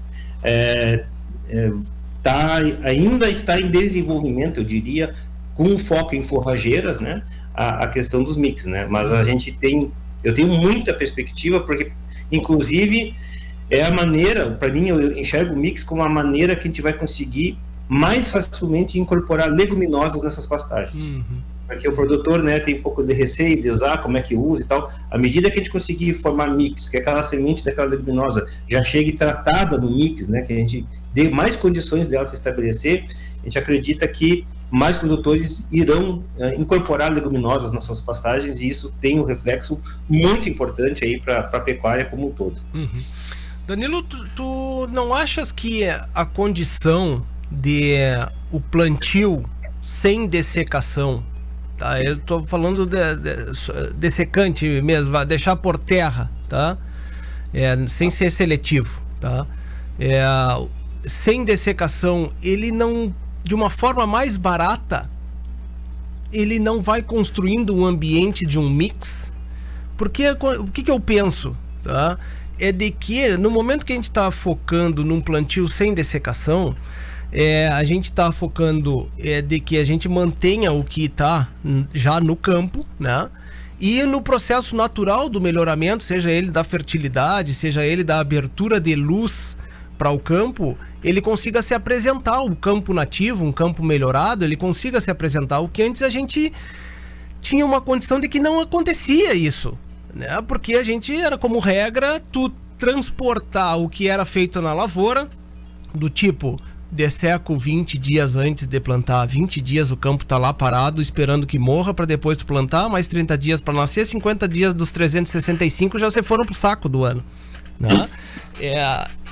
ainda está em desenvolvimento, eu diria, com foco em forrageiras, né, a questão dos mix, né, mas eu tenho muita perspectiva, porque, inclusive, é a maneira, para mim, eu enxergo o mix como a maneira que a gente vai conseguir mais facilmente incorporar leguminosas nessas pastagens. Porque o produtor, né, tem um pouco de receio de usar, como é que usa e tal. À medida que a gente conseguir formar mix, que aquela semente daquela leguminosa já chegue tratada no mix, né, que a gente dê mais condições dela se estabelecer, a gente acredita que mais produtores irão incorporar leguminosas nas suas pastagens, e isso tem um reflexo muito importante aí para a pecuária como um todo. Danilo, tu não achas que a condição de o plantio sem dessecação, tá? Eu estou falando de dessecante mesmo, vai deixar por terra, tá? Sem ser seletivo, tá? Sem dessecação, ele não, de uma forma mais barata, ele não vai construindo um ambiente de um mix? Porque o que eu penso, tá? É de que no momento que a gente está focando num plantio sem dessecação, a gente está focando de que a gente mantenha o que está já no campo, né? E no processo natural do melhoramento, seja ele da fertilidade, seja ele da abertura de luz para o campo, ele consiga se apresentar, o campo nativo, um campo melhorado, ele consiga se apresentar. O que antes a gente tinha uma condição de que não acontecia isso, né? Porque a gente era como regra tu transportar o que era feito na lavoura, do tipo, desseco 20 dias antes de plantar, 20 dias o campo tá lá parado esperando que morra para depois tu plantar, mais 30 dias para nascer, 50 dias dos 365 já se foram pro saco do ano, né?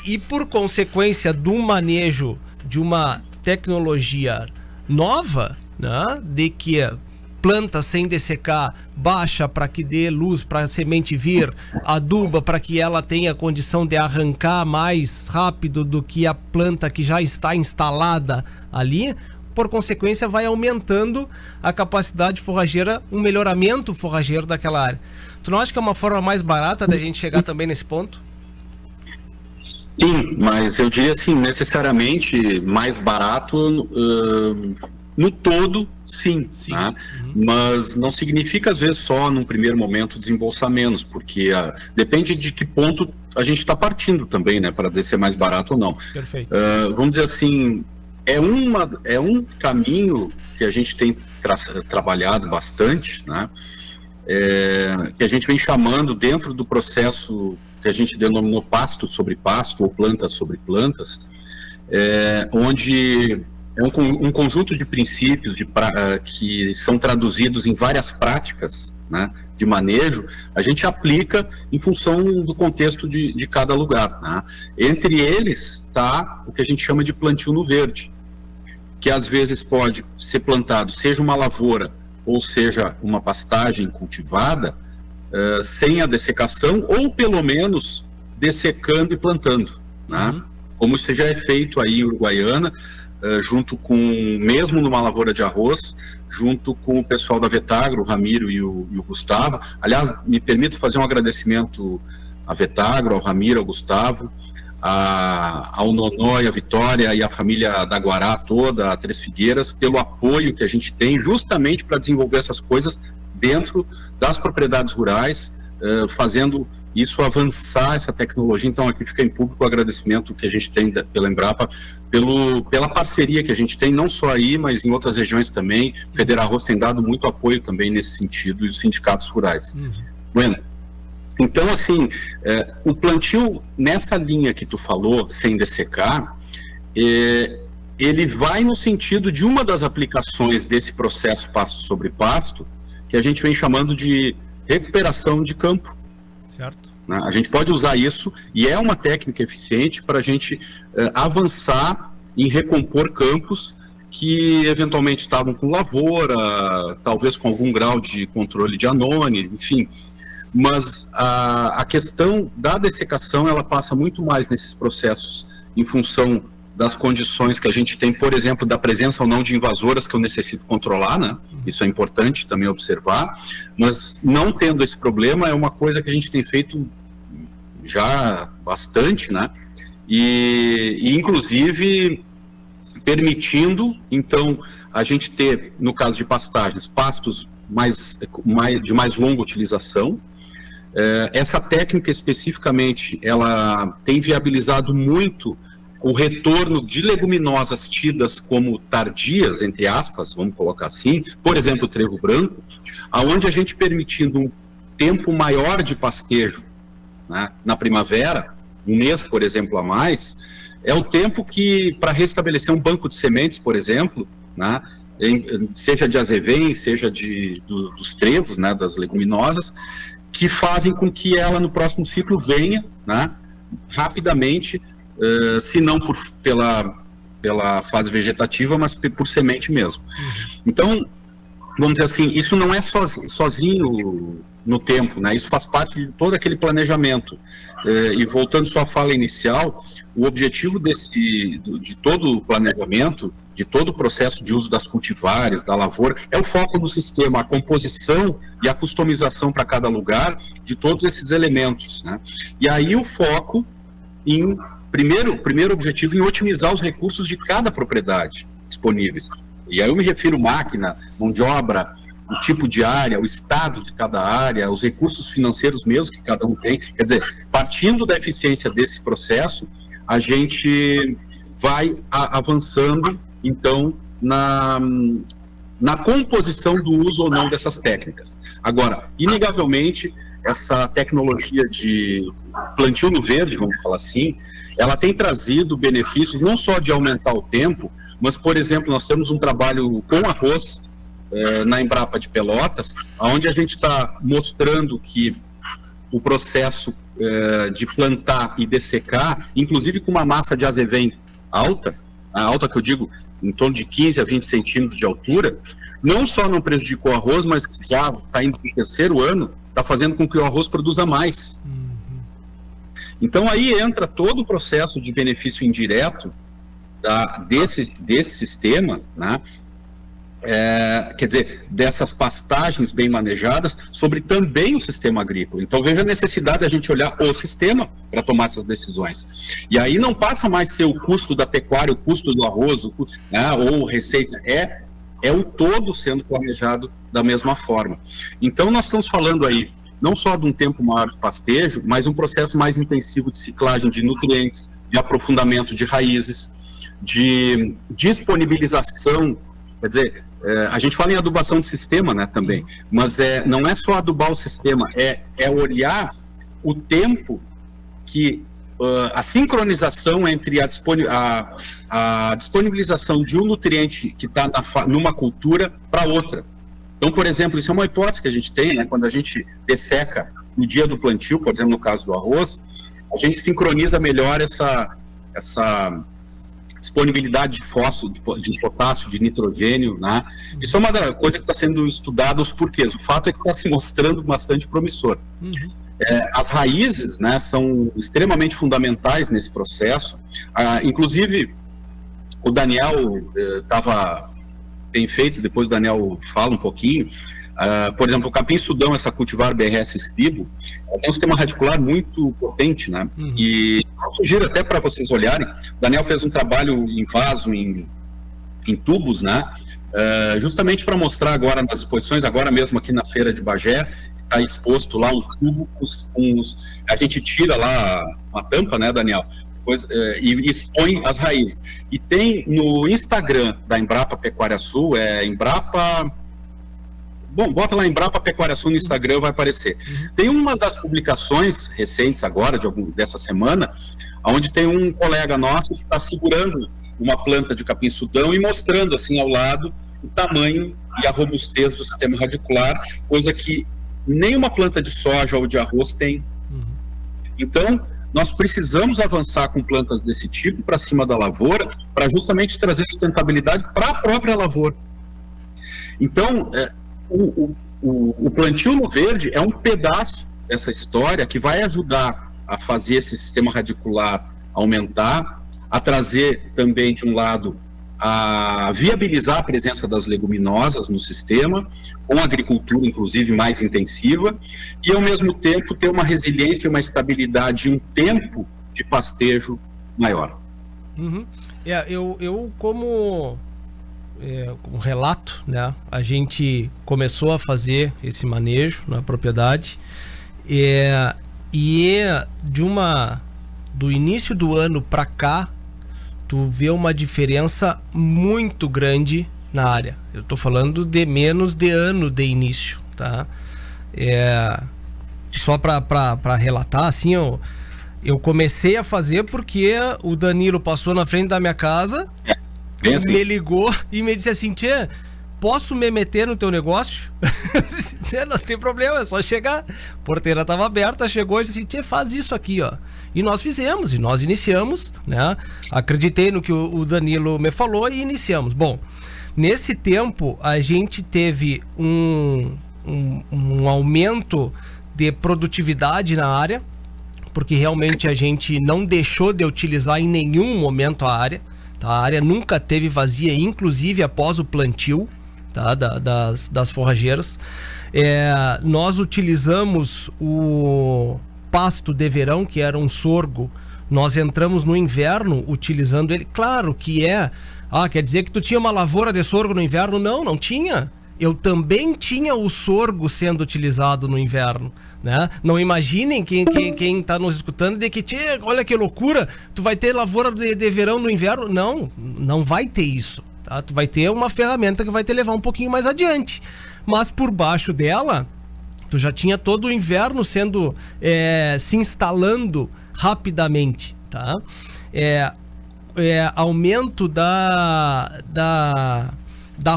E por consequência do manejo de uma tecnologia nova, né, de que planta sem dessecar, baixa para que dê luz para a semente vir, aduba para que ela tenha condição de arrancar mais rápido do que a planta que já está instalada ali, por consequência vai aumentando a capacidade forrageira, um melhoramento forrageiro daquela área. Tu não acha que é uma forma mais barata da gente chegar também nesse ponto? Sim, mas eu diria assim, necessariamente mais barato no todo, sim. Né? Mas não significa, às vezes, só num primeiro momento desembolsar menos, porque depende de que ponto a gente está partindo também, né, para dizer se é mais barato ou não. Perfeito. Vamos dizer assim, é um caminho que a gente tem trabalhado bastante, né, que a gente vem chamando dentro do processo que a gente denominou pasto sobre pasto ou plantas sobre plantas, onde é um conjunto de princípios que são traduzidos em várias práticas, né, de manejo, a gente aplica em função do contexto de cada lugar, né? Entre eles está o que a gente chama de plantio no verde, que às vezes pode ser plantado, seja uma lavoura ou seja uma pastagem cultivada, sem a dessecação, ou pelo menos dessecando e plantando, né? Como isso já é feito aí em Uruguaiana, junto com, mesmo numa lavoura de arroz, junto com o pessoal da Vetagro, o Ramiro e o Gustavo. Aliás, me permito fazer um agradecimento à Vetagro, ao Ramiro, ao Gustavo, ao Nonó e à Vitória e à família da Guará toda, a Três Figueiras, pelo apoio que a gente tem justamente para desenvolver essas coisas dentro das propriedades rurais, fazendo isso avançar, essa tecnologia. Então aqui fica em público o agradecimento que a gente tem pela Embrapa, pela parceria que a gente tem, não só aí, mas em outras regiões também. O Federarroz tem dado muito apoio também nesse sentido, e os sindicatos rurais. Bueno, então assim, o plantio nessa linha que tu falou, sem dessecar, ele vai no sentido de uma das aplicações desse processo pasto sobre pasto, que a gente vem chamando de recuperação de campo. Certo. A gente pode usar isso, e é uma técnica eficiente para a gente avançar em recompor campos que eventualmente estavam com lavoura, talvez com algum grau de controle de anone, enfim. Mas a questão da dessecação, ela passa muito mais nesses processos em função das condições que a gente tem, por exemplo, da presença ou não de invasoras que eu necessito controlar, né? Isso é importante também observar, mas não tendo esse problema é uma coisa que a gente tem feito já bastante, né? E inclusive permitindo, então, a gente ter, no caso de pastagens, pastos de mais longa utilização. Essa técnica especificamente, ela tem viabilizado muito o retorno de leguminosas tidas como tardias, entre aspas, vamos colocar assim, por exemplo, o trevo branco, aonde a gente permitindo um tempo maior de pastejo, né, na primavera, um mês, por exemplo, a mais, é o tempo que, para restabelecer um banco de sementes, por exemplo, né, seja de azevém, seja dos trevos, né, das leguminosas, que fazem com que ela no próximo ciclo venha, né, rapidamente, se não pela fase vegetativa, mas por semente mesmo. Então, vamos dizer assim, isso não é sozinho no tempo, né? Isso faz parte de todo aquele planejamento. E voltando à sua fala inicial, o objetivo de todo o planejamento, de todo o processo de uso das cultivares, da lavoura, é o foco no sistema, a composição e a customização para cada lugar de todos esses elementos, né? E aí o foco em primeiro objetivo em otimizar os recursos de cada propriedade disponíveis. E aí eu me refiro máquina, mão de obra, o tipo de área, o estado de cada área, os recursos financeiros mesmo que cada um tem. Quer dizer, partindo da eficiência desse processo, a gente vai avançando, então, na composição do uso ou não dessas técnicas. Agora, inegavelmente, essa tecnologia de plantio no verde, vamos falar assim, ela tem trazido benefícios não só de aumentar o tempo, mas, por exemplo, nós temos um trabalho com arroz na Embrapa de Pelotas, onde a gente está mostrando que o processo de plantar e dessecar, inclusive com uma massa de azevém alta que eu digo em torno de 15 a 20 centímetros de altura, não só não prejudicou o arroz, mas já está indo para o terceiro ano, está fazendo com que o arroz produza mais. Então aí entra todo o processo de benefício indireto desse sistema, né? Quer dizer, dessas pastagens bem manejadas, sobre também o sistema agrícola. Então veja a necessidade da gente olhar o sistema para tomar essas decisões. E aí não passa mais ser o custo da pecuária, o custo do arroz, né, ou receita, é o todo sendo planejado da mesma forma. Então nós estamos falando aí não só de um tempo maior de pastejo, mas um processo mais intensivo de ciclagem de nutrientes, de aprofundamento de raízes, de disponibilização. Quer dizer, a gente fala em adubação de sistema, né, também, mas não é só adubar o sistema, é olhar o tempo que a sincronização entre a disponibilização de um nutriente que está numa cultura para outra. Então, por exemplo, isso é uma hipótese que a gente tem, né, quando a gente desseca no dia do plantio, por exemplo, no caso do arroz, a gente sincroniza melhor essa disponibilidade de fósforo, de potássio, de nitrogênio, né? Isso é uma coisa que está sendo estudada, os porquês. O fato é que está se mostrando bastante promissor. As raízes, né, são extremamente fundamentais nesse processo. Inclusive, o Daniel tem feito, depois o Daniel fala um pouquinho, por exemplo, o capim-sudão, essa cultivar BRS estribo, tem um sistema radicular muito potente, né? E eu sugiro até para vocês olharem, o Daniel fez um trabalho em vaso, em tubos, né? Justamente para mostrar agora nas exposições, agora mesmo aqui na feira de Bagé, está exposto lá um tubo a gente tira lá uma tampa, né, Daniel? Depois, e expõe as raízes. E tem no Instagram da Embrapa Pecuária Sul, Embrapa... Bom, bota lá Embrapa Pecuária Sul no Instagram, vai aparecer. Tem uma das publicações recentes agora, dessa semana, onde tem um colega nosso que está segurando uma planta de capim-sudão e mostrando assim ao lado o tamanho e a robustez do sistema radicular, coisa que nenhuma planta de soja ou de arroz tem. Então, nós precisamos avançar com plantas desse tipo para cima da lavoura, para justamente trazer sustentabilidade para a própria lavoura. Então, o plantio no verde é um pedaço dessa história que vai ajudar a fazer esse sistema radicular aumentar, a trazer também, de um lado, a viabilizar a presença das leguminosas no sistema, com a agricultura, inclusive, mais intensiva, e, ao mesmo tempo, ter uma resiliência, uma estabilidade e um tempo de pastejo maior. Uhum. Eu como relato, né, a gente começou a fazer esse manejo na propriedade, do início do ano para cá, tu vê uma diferença muito grande na área. Eu tô falando de menos de ano de início, tá? Só para relatar, assim, eu comecei a fazer porque o Danilo passou na frente da minha casa, assim. Me ligou e me disse assim: Tchê, posso me meter no teu negócio? Não tem problema, é só chegar. A porteira estava aberta, chegou e disse assim: Tchê, faz isso aqui, ó. E nós fizemos, e nós iniciamos, né? Acreditei no que o Danilo me falou e iniciamos. Bom, nesse tempo a gente teve um aumento de produtividade na área, porque realmente a gente não deixou de utilizar em nenhum momento a área. Tá? A área nunca teve vazia, inclusive após o plantio, tá? das forrageiras. Nós utilizamos o pasto de verão, que era um sorgo. Nós entramos no inverno utilizando ele. Claro que quer dizer que tu tinha uma lavoura de sorgo no inverno? Não tinha. Eu também tinha o sorgo sendo utilizado no inverno, né? Não imaginem quem está nos escutando de que, olha que loucura, tu vai ter lavoura de verão no inverno. Não vai ter isso, tá? Tu vai ter uma ferramenta que vai te levar um pouquinho mais adiante. Mas por baixo dela, tu já tinha todo o inverno sendo se instalando rapidamente, tá? Aumento da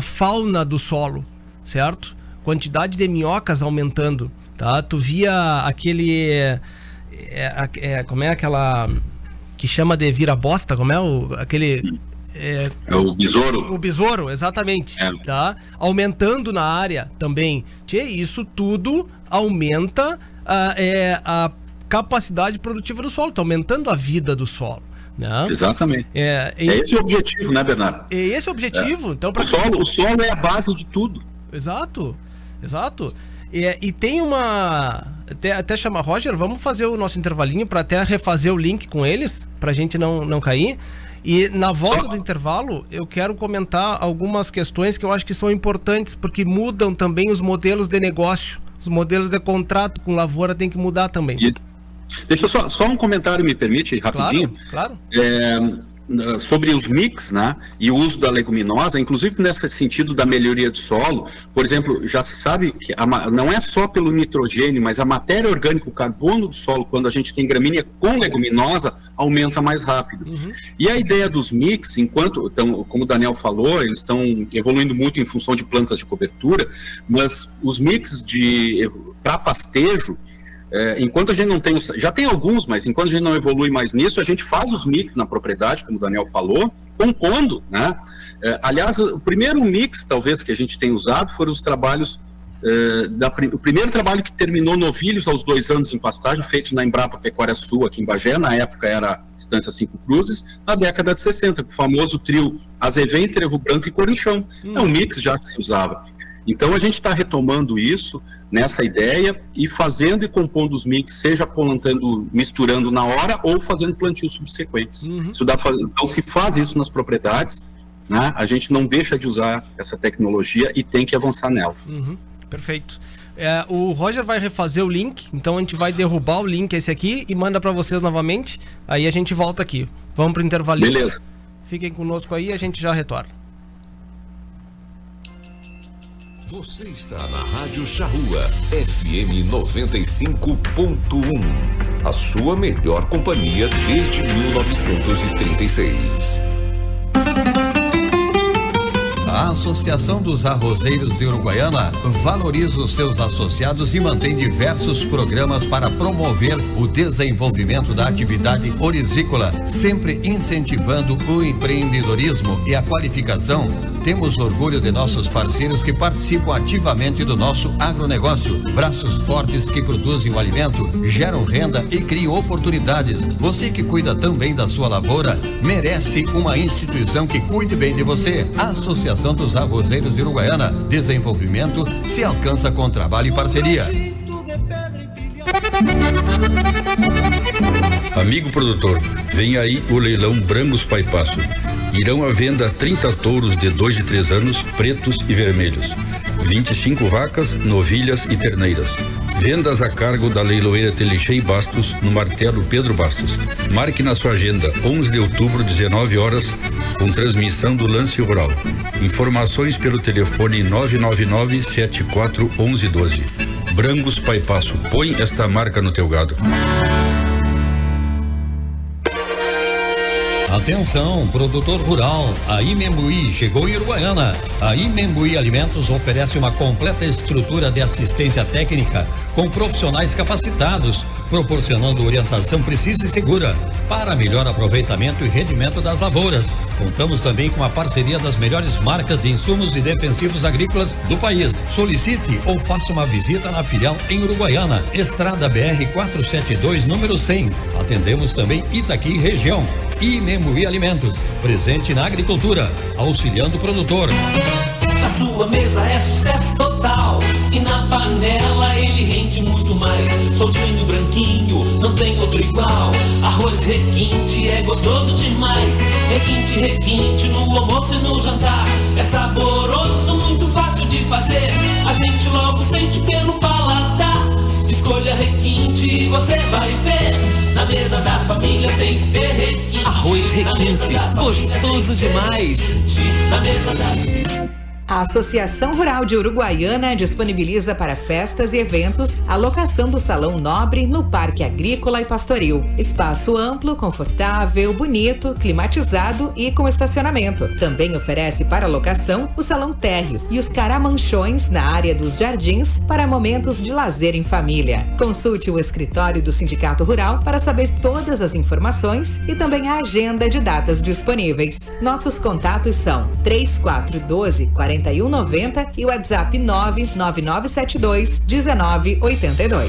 fauna do solo, certo? Quantidade de minhocas aumentando, tá? Tu via aquele como é aquela que chama de vira-bosta, como é aquele o besouro. O besouro, exatamente, tá? Aumentando na área também. Isso tudo aumenta a capacidade produtiva do solo, tá aumentando a vida do solo. Não. Exatamente. Esse o objetivo, né, Bernardo? É esse o objetivo. Então, o solo é a base de tudo. Exato. E tem até chamar Roger, vamos fazer o nosso intervalinho para até refazer o link com eles, pra gente não cair. E na volta do intervalo, eu quero comentar algumas questões que eu acho que são importantes, porque mudam também os modelos de negócio. Os modelos de contrato com lavoura tem que mudar também. Deixa eu só um comentário, me permite, rapidinho? Claro. Sobre os mix, né, e o uso da leguminosa, inclusive nesse sentido da melhoria do solo. Por exemplo, já se sabe que não é só pelo nitrogênio, mas a matéria orgânica, o carbono do solo, quando a gente tem gramínea com leguminosa, aumenta mais rápido. Uhum. E a ideia dos mix, como o Daniel falou, eles estão evoluindo muito em função de plantas de cobertura, mas os mix para pastejo, enquanto a gente não tem, já tem alguns, mas enquanto a gente não evolui mais nisso, a gente faz os mix na propriedade, como o Daniel falou, compondo, né? Aliás, o primeiro mix, talvez, que a gente tem usado foram os trabalhos, o primeiro trabalho que terminou novilhos aos 2 anos em pastagem, feito na Embrapa Pecuária Sul, aqui em Bagé, na época era Estância 5 Cruzes, na década de 60, com o famoso trio Azevém, Trevo Branco e Corinchão. É um mix já que se usava. Então a gente está retomando isso nessa ideia e fazendo e compondo os mix, seja plantando, misturando na hora ou fazendo plantios subsequentes. Uhum. Isso dá pra fazer. Então se faz isso nas propriedades, né? A gente não deixa de usar essa tecnologia e tem que avançar nela. Uhum. Perfeito. O Roger vai refazer o link, então a gente vai derrubar o link esse aqui e manda para vocês novamente, aí a gente volta aqui. Vamos para o intervalinho. Beleza. Fiquem conosco aí, a gente já retorna. Você está na Rádio Charrua, FM 95.1. A sua melhor companhia desde 1936. A Associação dos Arrozeiros de Uruguaiana valoriza os seus associados e mantém diversos programas para promover o desenvolvimento da atividade orizícola, sempre incentivando o empreendedorismo e a qualificação. Temos orgulho de nossos parceiros que participam ativamente do nosso agronegócio. Braços fortes que produzem o alimento, geram renda e criam oportunidades. Você que cuida também da sua lavoura, merece uma instituição que cuide bem de você. A Associação dos Arrozeiros de Uruguaiana. Desenvolvimento se alcança com trabalho e parceria. Amigo produtor, vem aí o leilão Brangos Pai Passo. Irão à venda 30 touros de 2 e 3 anos, pretos e vermelhos. 25 vacas, novilhas e terneiras. Vendas a cargo da leiloeira Telixei Bastos, no Martelo Pedro Bastos. Marque na sua agenda, 11 de outubro, 19 horas, com transmissão do Lance Rural. Informações pelo telefone 999-741112. Brangos Pai Passo, põe esta marca no teu gado. Atenção, produtor rural, a Imembuí chegou em Uruguaiana. A Imembuí Alimentos oferece uma completa estrutura de assistência técnica com profissionais capacitados, proporcionando orientação precisa e segura para melhor aproveitamento e rendimento das lavouras. Contamos também com a parceria das melhores marcas de insumos e defensivos agrícolas do país. Solicite ou faça uma visita na filial em Uruguaiana, Estrada BR 472, número 100. Atendemos também Itaqui região. Imembuí Alimentos, presente na agricultura, auxiliando o produtor. A sua mesa é sucesso total e na panela ele rende muito mais. Soltinho, branquinho, não tem outro igual. Arroz requinte é gostoso demais. Requinte, requinte no almoço e no jantar. É saboroso, muito fácil de fazer. A gente logo sente pelo paladar. Escolha requinte e você vai ver. Na mesa da família tem que ter requinte. Arroz requinte, gostoso demais. Na mesa da... A Associação Rural de Uruguaiana disponibiliza para festas e eventos a locação do Salão Nobre no Parque Agrícola e Pastoril. Espaço amplo, confortável, bonito, climatizado e com estacionamento. Também oferece para locação o Salão Térreo e os caramanchões na área dos jardins para momentos de lazer em família. Consulte o escritório do Sindicato Rural para saber todas as informações e também a agenda de datas disponíveis. Nossos contatos são 3412-4190 e o WhatsApp 99972-1982.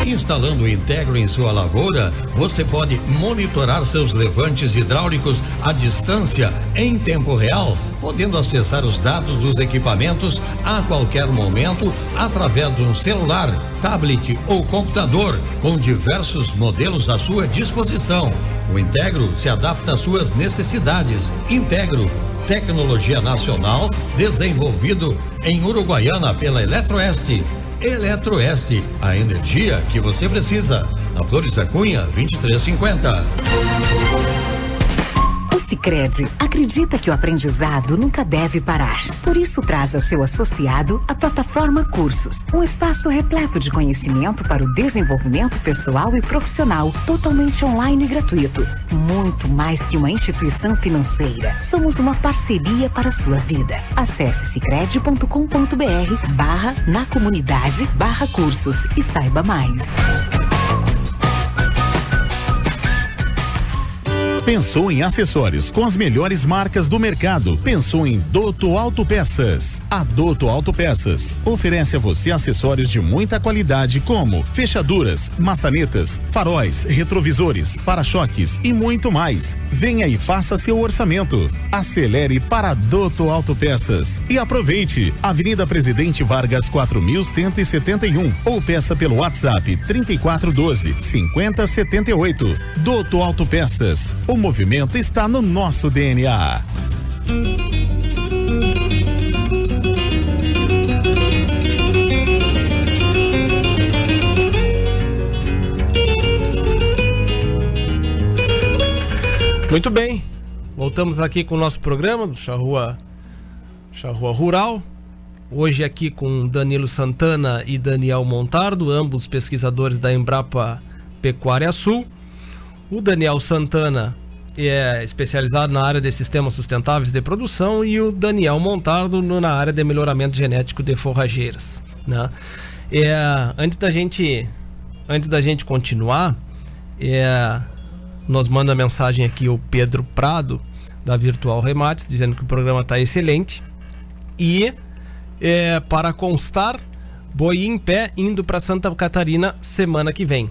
Instalando o Integro em sua lavoura, você pode monitorar seus levantes hidráulicos à distância em tempo real, podendo acessar os dados dos equipamentos a qualquer momento através de um celular, tablet ou computador, com diversos modelos à sua disposição. O Integro se adapta às suas necessidades. Integro, tecnologia nacional, desenvolvido em Uruguaiana pela Eletroeste. Eletroeste, a energia que você precisa. Na Flores da Cunha, 2350. O Sicredi acredita que o aprendizado nunca deve parar. Por isso traz a seu associado a plataforma Cursos, um espaço repleto de conhecimento para o desenvolvimento pessoal e profissional, totalmente online e gratuito. Muito mais que uma instituição financeira, somos uma parceria para a sua vida. Acesse sicredi.com.br/na comunidade/cursos e saiba mais. Pensou em acessórios com as melhores marcas do mercado? Pensou em Dotto Autopeças? A Dotto Autopeças oferece a você acessórios de muita qualidade como fechaduras, maçanetas, faróis, retrovisores, para-choques e muito mais. Venha e faça seu orçamento. Acelere para a Dotto Autopeças e aproveite. Avenida Presidente Vargas 4171 ou peça pelo WhatsApp 3412-5078. Dotto Autopeças. O movimento está no nosso DNA. Muito bem, voltamos aqui com o nosso programa do Charrua Rural. Hoje aqui com Danilo Santana e Daniel Montardo, ambos pesquisadores da Embrapa Pecuária Sul. O Daniel Santana especializado na área de sistemas sustentáveis de produção, e o Daniel Montardo na área de melhoramento genético de forrageiras, né? Antes da gente continuar, nos manda mensagem aqui o Pedro Prado, da Virtual Remates, dizendo que o programa está excelente. E para constar, boi em pé indo para Santa Catarina semana que vem.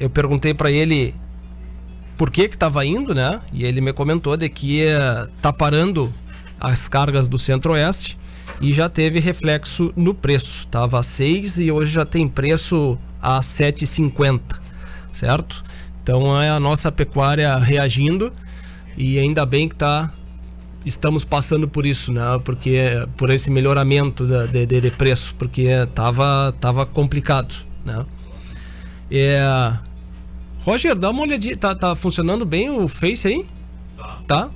Eu perguntei para ele por que estava indo, né? E ele me comentou de que tá parando as cargas do Centro-Oeste e já teve reflexo no preço. Tava a 6 e hoje já tem preço a 7,50, certo? Então é a nossa pecuária reagindo, e ainda bem que estamos passando por isso, né? Porque por esse melhoramento de preço, porque tava complicado, né? Roger, dá uma olhadinha. Tá funcionando bem o Face aí? Tá?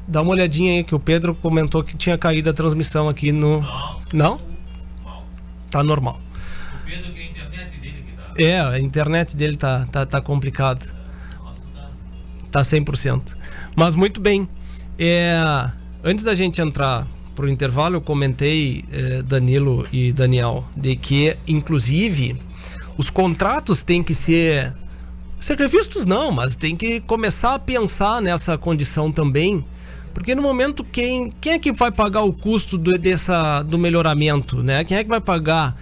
Dá uma olhadinha aí, que o Pedro comentou que tinha caído a transmissão aqui no... Não? Tá normal. O Pedro, que a internet dele que tá... A internet dele tá complicada. Tá 100%. Mas muito bem. Antes da gente entrar pro intervalo, eu comentei, Danilo e Daniel, de que, inclusive, os contratos têm que ser revistos, não, mas tem que começar a pensar nessa condição também, porque no momento quem é que vai pagar o custo do melhoramento, né? Quem é que vai pagar?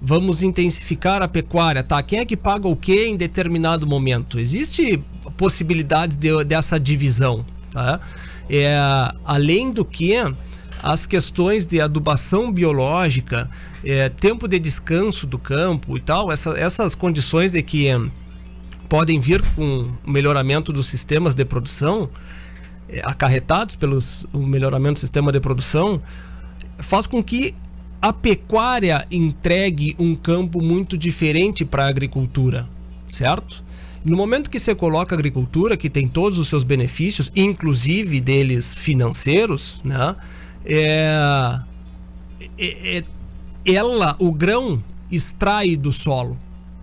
Vamos intensificar a pecuária, tá? Quem é que paga o que em determinado momento? Existe possibilidades dessa divisão, tá? Além do que, as questões de adubação biológica, tempo de descanso do campo e tal, essas condições de que podem vir com o melhoramento dos sistemas de produção, acarretados pelo melhoramento do sistema de produção, faz com que a pecuária entregue um campo muito diferente para a agricultura, certo? No momento que você coloca a agricultura, que tem todos os seus benefícios, inclusive deles financeiros, né? O grão extrai do solo.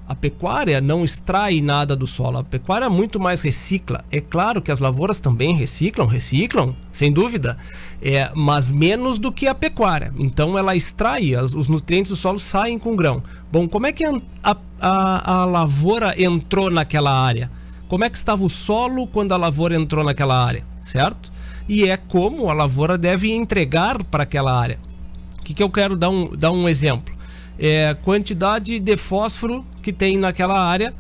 A pecuária não extrai nada do solo. A pecuária muito mais recicla. É claro que as lavouras também reciclam, sem dúvida, mas menos do que a pecuária. Então ela extrai, os nutrientes do solo saem com o grão. Bom, como é que a lavoura entrou naquela área? Como é que estava o solo quando a lavoura entrou naquela área, certo? E como a lavoura deve entregar para aquela área. O que eu quero dar um exemplo? Quantidade de fósforo que tem naquela área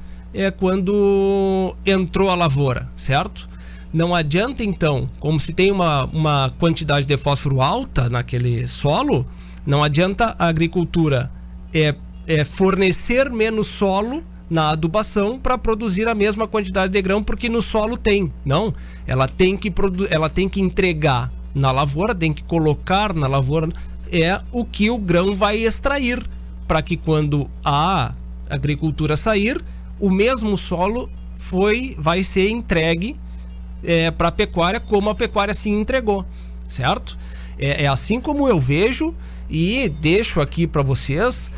quando entrou a lavoura, certo? Não adianta então, como se tem uma quantidade de fósforo alta naquele solo, não adianta a agricultura fornecer menos solo na adubação para produzir a mesma quantidade de grão, porque no solo tem. Não, ela tem que entregar na lavoura, tem que colocar na lavoura o que o grão vai extrair, para que quando a agricultura sair, o mesmo solo vai ser entregue para a pecuária, como a pecuária se entregou, certo? É assim como eu vejo, e deixo aqui para vocês,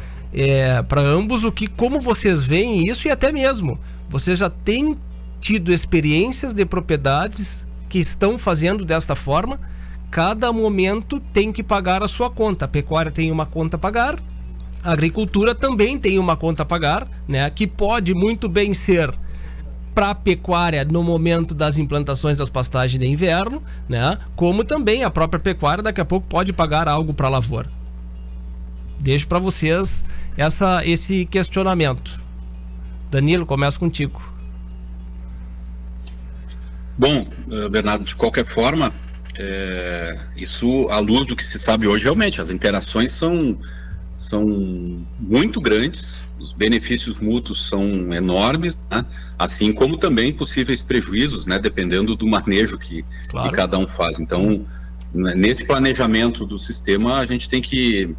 para ambos, como vocês veem isso, e até mesmo vocês já têm tido experiências de propriedades que estão fazendo desta forma. Cada momento tem que pagar a sua conta. A pecuária tem uma conta a pagar, a agricultura também tem uma conta a pagar, né? Que pode muito bem ser para a pecuária no momento das implantações das pastagens de inverno, né? Como também a própria pecuária daqui a pouco pode pagar algo para a lavoura. Deixo para vocês esse questionamento. Danilo, começo contigo. Bom, Bernardo, de qualquer forma, isso, à luz do que se sabe hoje, realmente as interações são muito grandes, os benefícios mútuos são enormes, né? Assim como também possíveis prejuízos, né? Dependendo do manejo que cada um faz. Então, nesse planejamento do sistema, a gente tem que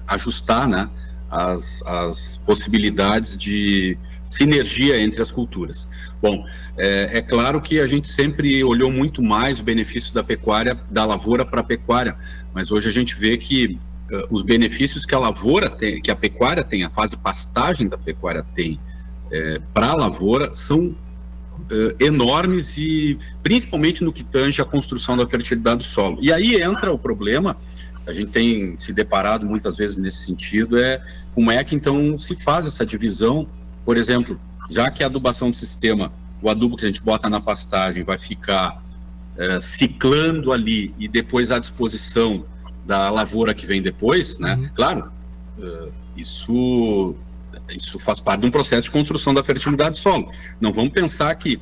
ajustar, né, as possibilidades de sinergia entre as culturas. Bom, é claro que a gente sempre olhou muito mais o benefício da pecuária, da lavoura para a pecuária, mas hoje a gente vê que os benefícios que a lavoura tem, que a pecuária tem, a fase pastagem da pecuária tem para a lavoura são enormes, e principalmente no que tange a construção da fertilidade do solo. E aí entra o problema, a gente tem se deparado muitas vezes nesse sentido, como é que então se faz essa divisão, por exemplo, já que a adubação de sistema, o adubo que a gente bota na pastagem vai ficar ciclando ali e depois à disposição da lavoura que vem depois, né? Claro, isso faz parte de um processo de construção da fertilidade do solo. Não vamos pensar que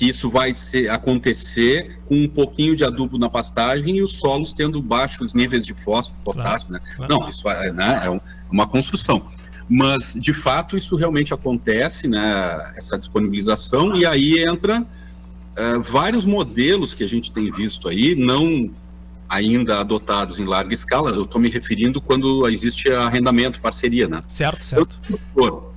isso vai acontecer com um pouquinho de adubo na pastagem e os solos tendo baixos níveis de fósforo, potássio, né? Claro. Não, isso é uma construção. Mas, de fato, isso realmente acontece, né? Essa disponibilização, e aí entra vários modelos que a gente tem visto aí, não ainda adotados em larga escala. Eu estou me referindo quando existe arrendamento, parceria, né? Certo. Então,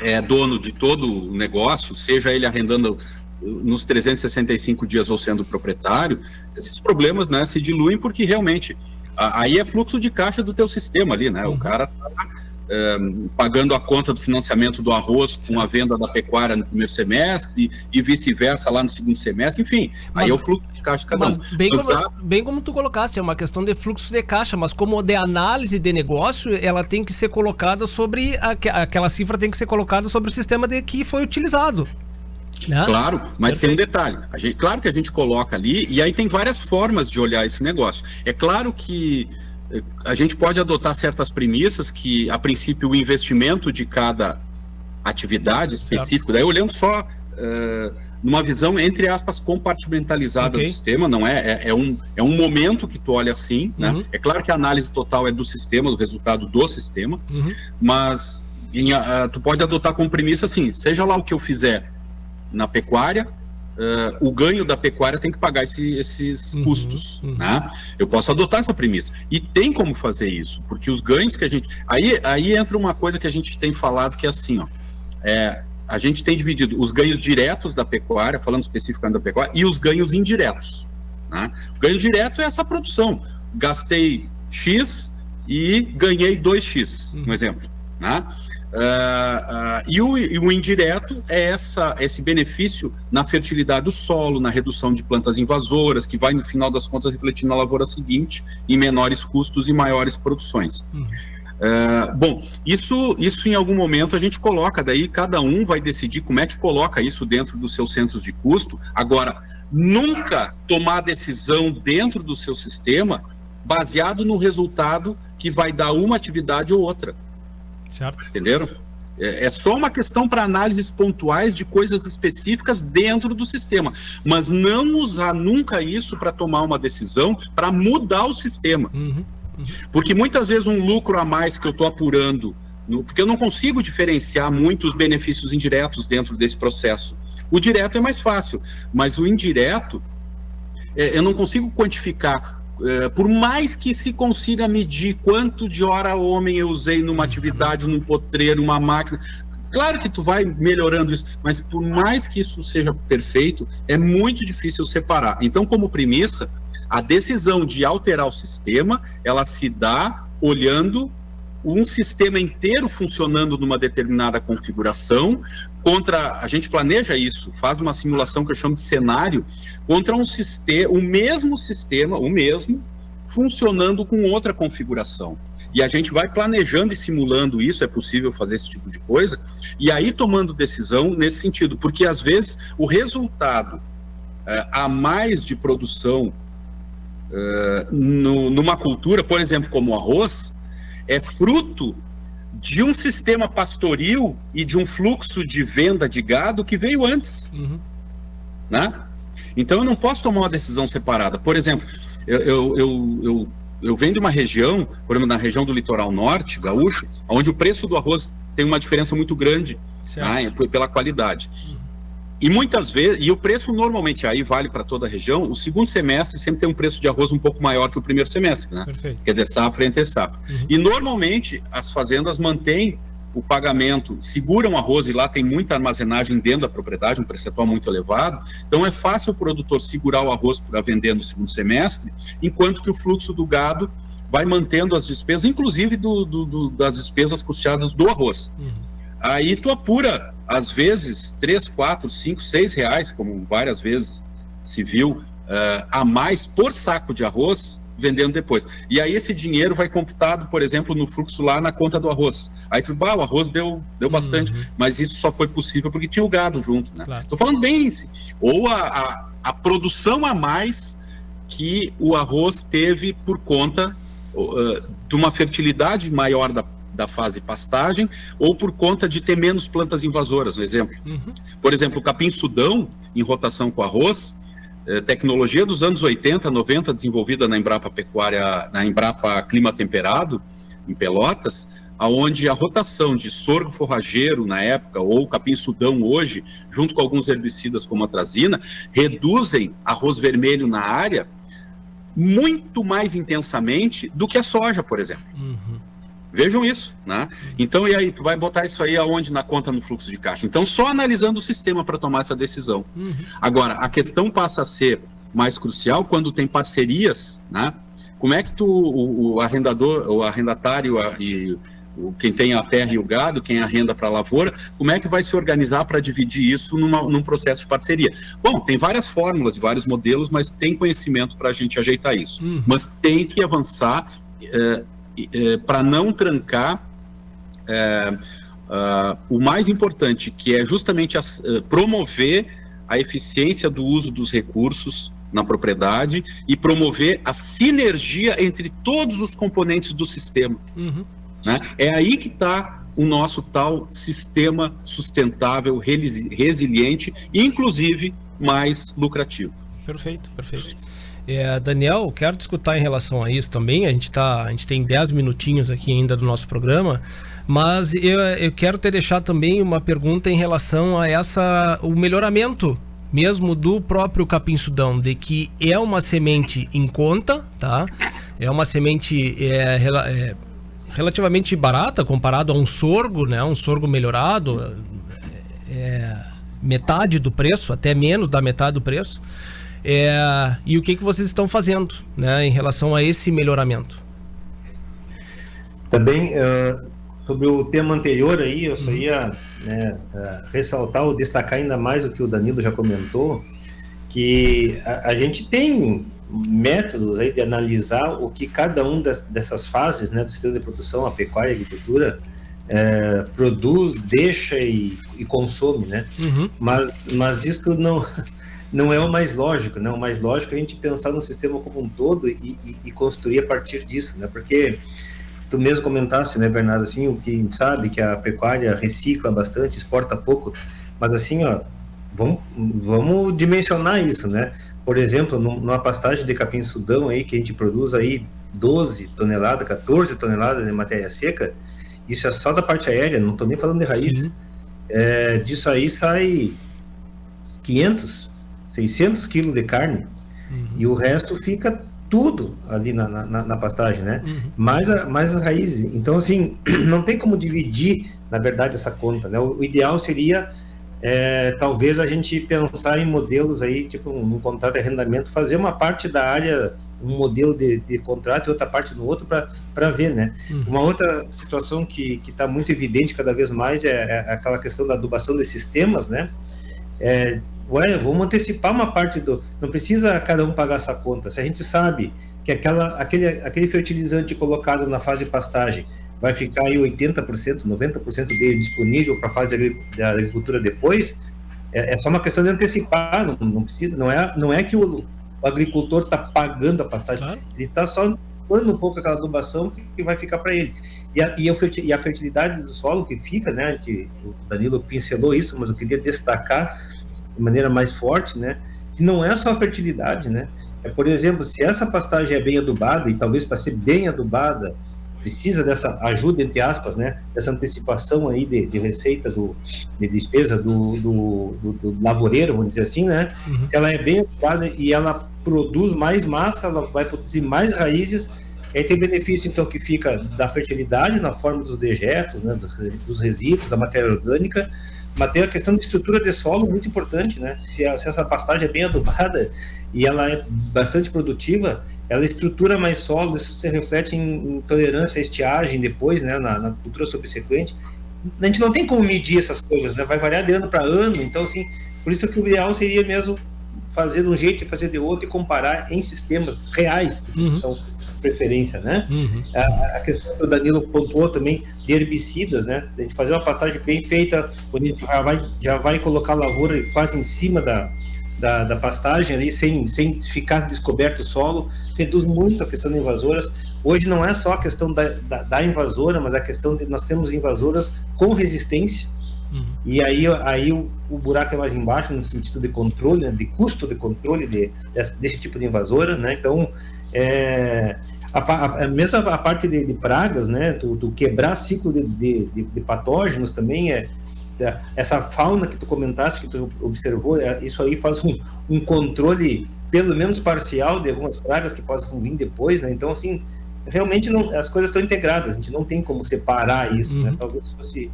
é dono de todo o negócio, seja ele arrendando nos 365 dias ou sendo proprietário, esses problemas, né, se diluem, porque realmente aí é fluxo de caixa do teu sistema ali, né? O cara está pagando a conta do financiamento do arroz com a venda da pecuária no primeiro semestre e vice-versa lá no segundo semestre, enfim, aí é o fluxo de caixa de cada um. Bem como tu colocaste, é uma questão de fluxo de caixa, mas como de análise de negócio, ela tem que ser colocada sobre, aquela cifra tem que ser colocada sobre o sistema que foi utilizado. Né? Claro, mas tem um detalhe, claro que a gente coloca ali, e aí tem várias formas de olhar esse negócio. É claro que a gente pode adotar certas premissas que, a princípio, o investimento de cada atividade específica, daí olhando só numa visão, entre aspas, compartimentalizada do sistema, não é um momento que tu olha assim, né? É claro que a análise total é do sistema, do resultado do sistema, mas tu pode adotar como premissa assim, seja lá o que eu fizer na pecuária, o ganho da pecuária tem que pagar esses custos, né? Eu posso adotar essa premissa, e tem como fazer isso, porque os ganhos que a gente... Aí entra uma coisa que a gente tem falado, que é assim, ó, a gente tem dividido os ganhos diretos da pecuária, falando especificamente da pecuária, e os ganhos indiretos, né? O ganho direto é essa produção, gastei X e ganhei 2X, um exemplo, né? E o indireto é esse benefício na fertilidade do solo, na redução de plantas invasoras, que vai, no final das contas, refletir na lavoura seguinte, em menores custos e maiores produções. Bom, isso em algum momento a gente coloca, daí cada um vai decidir como é que coloca isso dentro dos seus centros de custo. Agora, nunca tomar decisão dentro do seu sistema baseado no resultado que vai dar uma atividade ou outra. Certo. Entenderam? É só uma questão para análises pontuais de coisas específicas dentro do sistema, mas não usar nunca isso para tomar uma decisão para mudar o sistema. Porque muitas vezes um lucro a mais que eu estou apurando, porque eu não consigo diferenciar muito os benefícios indiretos dentro desse processo. O direto é mais fácil, mas o indireto eu não consigo quantificar. Por mais que se consiga medir quanto de hora homem eu usei numa atividade, num potreiro, numa máquina, claro que tu vai melhorando isso, mas por mais que isso seja perfeito, é muito difícil separar. Então, como premissa, a decisão de alterar o sistema, ela se dá olhando um sistema inteiro funcionando numa determinada configuração, a gente planeja isso, faz uma simulação que eu chamo de cenário, contra o mesmo sistema, funcionando com outra configuração. E a gente vai planejando e simulando isso, é possível fazer esse tipo de coisa, e aí tomando decisão nesse sentido, porque às vezes o resultado a mais de produção numa cultura, por exemplo, como o arroz, é fruto de um sistema pastoril e de um fluxo de venda de gado que veio antes, né? Então eu não posso tomar uma decisão separada. Por exemplo, eu venho de uma região, por exemplo, na região do litoral norte, gaúcho, onde o preço do arroz tem uma diferença muito grande, né, pela qualidade. E muitas vezes, e o preço normalmente aí vale para toda a região, o segundo semestre sempre tem um preço de arroz um pouco maior que o primeiro semestre, né? Perfeito. Quer dizer, safra entre safra. E normalmente as fazendas mantêm o pagamento, seguram arroz, e lá tem muita armazenagem dentro da propriedade, um percentual muito elevado, então é fácil o produtor segurar o arroz para vender no segundo semestre, enquanto que o fluxo do gado vai mantendo as despesas, inclusive das despesas custeadas do arroz. Aí tu apura, às vezes, 3, 4, 5, 6 reais, como várias vezes se viu, a mais por saco de arroz, vendendo depois. E aí esse dinheiro vai computado, por exemplo, no fluxo lá na conta do arroz. Aí tu, o arroz deu bastante, mas isso só foi possível porque tinha o gado junto, né? Claro. Tô falando bem isso. Ou a produção a mais que o arroz teve por conta de uma fertilidade maior da fase pastagem, ou por conta de ter menos plantas invasoras, um exemplo. Por exemplo, o capim-sudão, em rotação com arroz, tecnologia dos anos 80, 90, desenvolvida na Embrapa Pecuária, na Embrapa Clima Temperado, em Pelotas, onde a rotação de sorgo forrageiro na época, ou capim-sudão hoje, junto com alguns herbicidas como a atrazina, reduzem arroz vermelho na área muito mais intensamente do que a soja, por exemplo. Vejam isso, né? Então, e aí, tu vai botar isso aí aonde? Na conta no fluxo de caixa. Então, só analisando o sistema para tomar essa decisão. Agora, a questão passa a ser mais crucial quando tem parcerias, né? Como é que o arrendador, o arrendatário e quem tem a terra e o gado, quem arrenda para a lavoura, como é que vai se organizar para dividir isso num processo de parceria? Bom, tem várias fórmulas e vários modelos, mas tem conhecimento para a gente ajeitar isso. Mas tem que avançar para não trancar o mais importante, que é justamente promover a eficiência do uso dos recursos na propriedade e promover a sinergia entre todos os componentes do sistema. Né? É aí que está o nosso tal sistema sustentável, resiliente e, inclusive, mais lucrativo. Perfeito. Daniel, quero te escutar em relação a isso também. A gente tem 10 minutinhos aqui ainda do nosso programa, mas eu quero te deixar também uma pergunta em relação a o melhoramento mesmo do próprio capim-sudão, de que é uma semente em conta, tá? É uma semente relativamente barata comparado a um sorgo, né? Um sorgo melhorado, metade do preço, até menos da metade do preço. E o que vocês estão fazendo, né, em relação a esse melhoramento? Também, sobre o tema anterior aí, eu só ia ressaltar ou destacar ainda mais o que o Danilo já comentou, que a gente tem métodos aí de analisar o que cada um dessas fases, né, do sistema de produção, a pecuária e a agricultura, produz, deixa e consome, né? Mas isso não é o mais lógico, né? O mais lógico é a gente pensar no sistema como um todo e construir a partir disso, né? Porque tu mesmo comentaste, né, Bernardo, assim, o que a gente sabe que a pecuária recicla bastante, exporta pouco, mas assim, vamos dimensionar isso, né? Por exemplo, numa pastagem de capim-sudão aí, que a gente produz aí 12 toneladas, 14 toneladas de matéria seca, isso é só da parte aérea, não estou nem falando de raiz. Disso aí sai 500, 600 quilos de carne, e o resto fica tudo ali na pastagem, né? Mais as raízes. Então, assim, não tem como dividir, na verdade, essa conta, né? O ideal seria talvez a gente pensar em modelos aí, tipo um contrato de arrendamento, fazer uma parte da área, um modelo de contrato e outra parte no outro para ver, né? Uma outra situação que está muito evidente cada vez mais é aquela questão da adubação desses sistemas, né? Vamos antecipar uma parte não precisa cada um pagar essa conta. Se a gente sabe que aquele fertilizante colocado na fase de pastagem vai ficar aí 80%, 90% dele disponível para a fase da agricultura depois, é só uma questão de antecipar, não precisa, não é que o agricultor está pagando a pastagem, ele está só pondo um pouco aquela adubação que vai ficar para ele. E a fertilidade do solo que fica, né, que o Danilo pincelou isso, mas eu queria destacar de maneira mais forte, né, que não é só a fertilidade, né, por exemplo, se essa pastagem é bem adubada, e talvez para ser bem adubada, precisa dessa ajuda, entre aspas, né, dessa antecipação aí de receita de despesa do lavoureiro, vamos dizer assim, né, se ela é bem adubada e ela produz mais massa, ela vai produzir mais raízes, aí tem benefício, então, que fica da fertilidade na forma dos dejetos, né, dos resíduos, da matéria orgânica, mas tem a questão de estrutura de solo muito importante, né? Se essa pastagem é bem adubada e ela é bastante produtiva, ela estrutura mais solo, isso se reflete em tolerância à estiagem depois, né, na cultura subsequente. A gente não tem como medir essas coisas, né? Vai variar de ano para ano, então assim, por isso que o ideal seria mesmo fazer de um jeito e fazer de outro e comparar em sistemas reais, que são preferência, né? A questão que o Danilo pontuou também de herbicidas, né? A gente fazer uma pastagem bem feita, quando a gente já vai colocar a lavoura quase em cima da pastagem ali, sem ficar descoberto o solo, reduz muito a questão de invasoras. Hoje não é só a questão da invasora, mas a questão de nós temos invasoras com resistência, e aí o buraco é mais embaixo no sentido de controle, né, de custo de controle desse tipo de invasora, né? Então, mesmo a parte de pragas, né, do quebrar ciclo de patógenos também essa fauna que tu comentaste, que tu observou, isso aí faz um controle pelo menos parcial de algumas pragas que possam vir depois, né? Então, assim, realmente as coisas estão integradas, a gente não tem como separar isso, né? Talvez fosse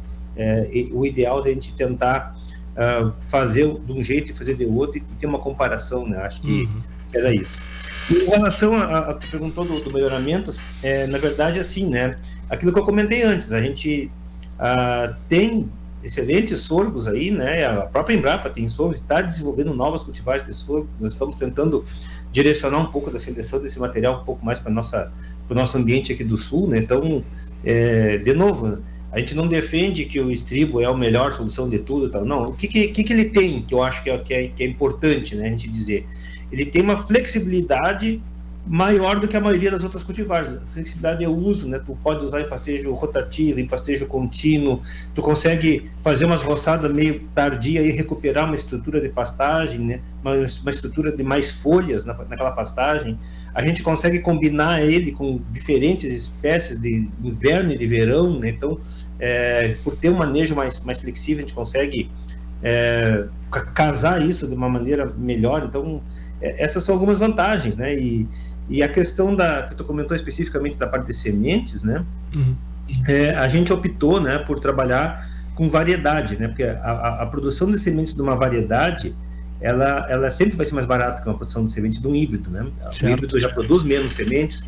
o ideal de a gente tentar fazer de um jeito e fazer de outro e ter uma comparação, né? Acho que era isso. E em relação a que perguntou do melhoramentos, na verdade, assim, né? Aquilo que eu comentei antes, a gente tem excelentes sorgos aí, né? A própria Embrapa tem sorgos, está desenvolvendo novas cultivares de sorgo. Nós estamos tentando direcionar um pouco da seleção desse material um pouco mais para o nosso ambiente aqui do sul, né? Então, de novo, a gente não defende que o estribo é a melhor solução de tudo e tal, não. O que ele tem, que eu acho que é importante, né, a gente dizer? Ele tem uma flexibilidade maior do que a maioria das outras cultivares. Flexibilidade é o uso, né? Tu pode usar em pastejo rotativo, em pastejo contínuo, tu consegue fazer umas roçadas meio tardia e recuperar uma estrutura de pastagem, né? Uma estrutura de mais folhas naquela pastagem. A gente consegue combinar ele com diferentes espécies de inverno e de verão, né? Então, por ter um manejo mais flexível, a gente consegue casar isso de uma maneira melhor. Então, essas são algumas vantagens, né? E a questão que tu comentou especificamente da parte de sementes, né? A gente optou, né, por trabalhar com variedade, né? Porque a produção de sementes de uma variedade, ela sempre vai ser mais barata que uma produção de sementes de um híbrido, né? O híbrido já produz menos sementes.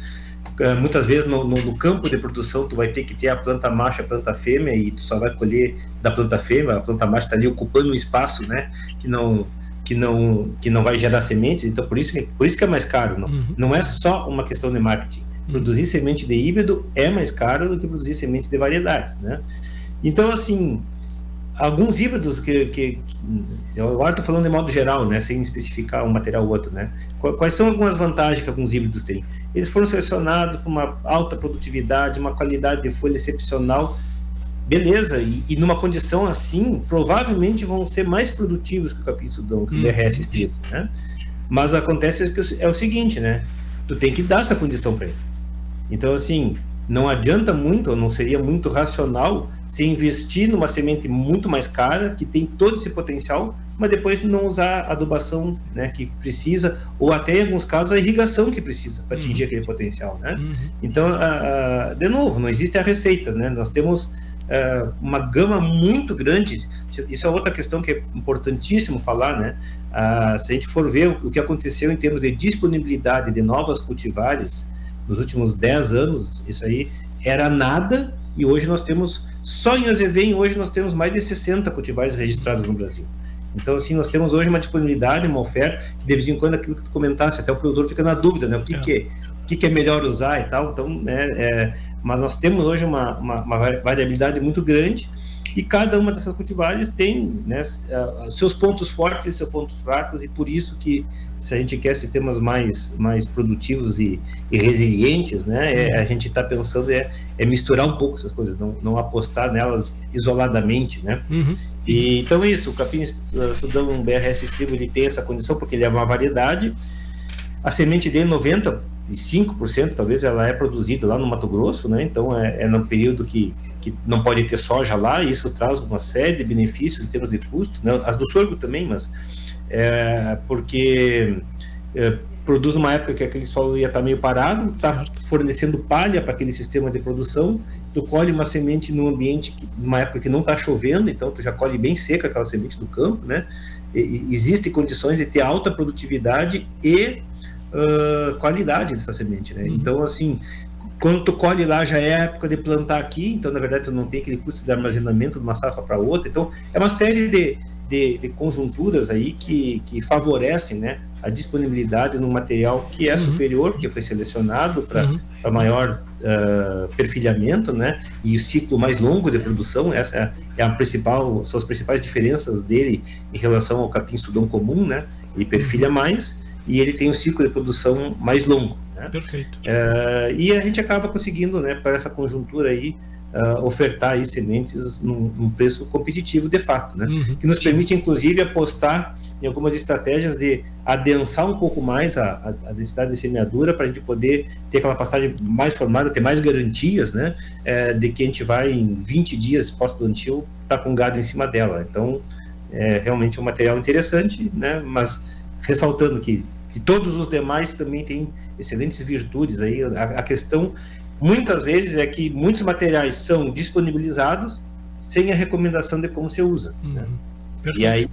Muitas vezes no campo de produção tu vai ter que ter a planta macho, a planta fêmea, e tu só vai colher da planta fêmea. A planta macho está ali ocupando um espaço, né, que não vai gerar sementes. Então por isso que é mais caro. Não é só uma questão de marketing. Produzir semente de híbrido é mais caro do que produzir semente de variedades, né? Então, assim, alguns híbridos que eu agora estou falando de modo geral, né, sem especificar um material ou outro, né? Quais são algumas vantagens que alguns híbridos têm? Eles foram selecionados com uma alta produtividade, uma qualidade de folha excepcional, beleza, e numa condição assim, provavelmente vão ser mais produtivos que o capim-sudão, que o DRS estrito, né? Mas acontece que é o seguinte, né? Tu tem que dar essa condição para ele. Então, assim, não adianta muito, ou não seria muito racional se investir numa semente muito mais cara, que tem todo esse potencial, mas depois não usar a adubação, né, que precisa, ou até em alguns casos a irrigação que precisa para atingir aquele potencial, né? Então, de novo, não existe a receita, né? Nós temos uma gama muito grande. Isso é outra questão que é importantíssimo falar, né? Se a gente for ver o que aconteceu em termos de disponibilidade de novas cultivares nos últimos 10 anos, isso aí era nada, e hoje nós temos, só em Azevém, hoje nós temos mais de 60 cultivares registrados no Brasil. Então, assim, nós temos hoje uma disponibilidade, uma oferta, de vez em quando aquilo que tu comentasse, até o produtor fica na dúvida, né? O que é melhor usar e tal. Então, né, mas nós temos hoje uma variabilidade muito grande, e cada uma dessas cultivares tem, né, seus pontos fortes e seus pontos fracos, e por isso que, se a gente quer sistemas mais produtivos e resilientes, né, a gente está pensando misturar um pouco essas coisas, não apostar nelas isoladamente, né? E, então isso, o capim-sudão BRS estribo, ele tem essa condição porque ele é uma variedade. A semente dele, 95% talvez, ela é produzida lá no Mato Grosso, né? Então é no período que não pode ter soja lá, e isso traz uma série de benefícios em termos de custo, né? As do sorgo também, mas porque produz numa época que aquele solo ia estar meio parado, está fornecendo palha para aquele sistema de produção. Tu colhe uma semente num ambiente, numa época que não está chovendo, então tu já colhe bem seca aquela semente do campo, né? Existem condições de ter alta produtividade e qualidade dessa semente, né? Então, assim, quando tu colhe lá já é a época de plantar aqui, então na verdade tu não tem aquele custo de armazenamento de uma safra para outra, então é uma série de conjunturas aí que favorecem, né, a disponibilidade de um material que é superior, porque foi selecionado para maior perfilhamento, né, e o ciclo mais longo de produção. Essa são as principais diferenças dele em relação ao capim-sudão comum, né, ele perfilha mais e ele tem um ciclo de produção mais longo. Perfeito. E a gente acaba conseguindo, né, para essa conjuntura aí, ofertar aí sementes num preço competitivo de fato, né? Que nos permite inclusive apostar em algumas estratégias de adensar um pouco mais a densidade de semeadura, para a gente poder ter aquela pastagem mais formada, ter mais garantias, né, de que a gente vai em 20 dias pós-plantio tá com gado em cima dela. Então realmente é um material interessante, né, mas ressaltando que todos os demais também têm excelentes virtudes aí. A questão muitas vezes é que muitos materiais são disponibilizados sem a recomendação de como se usa, né? E aí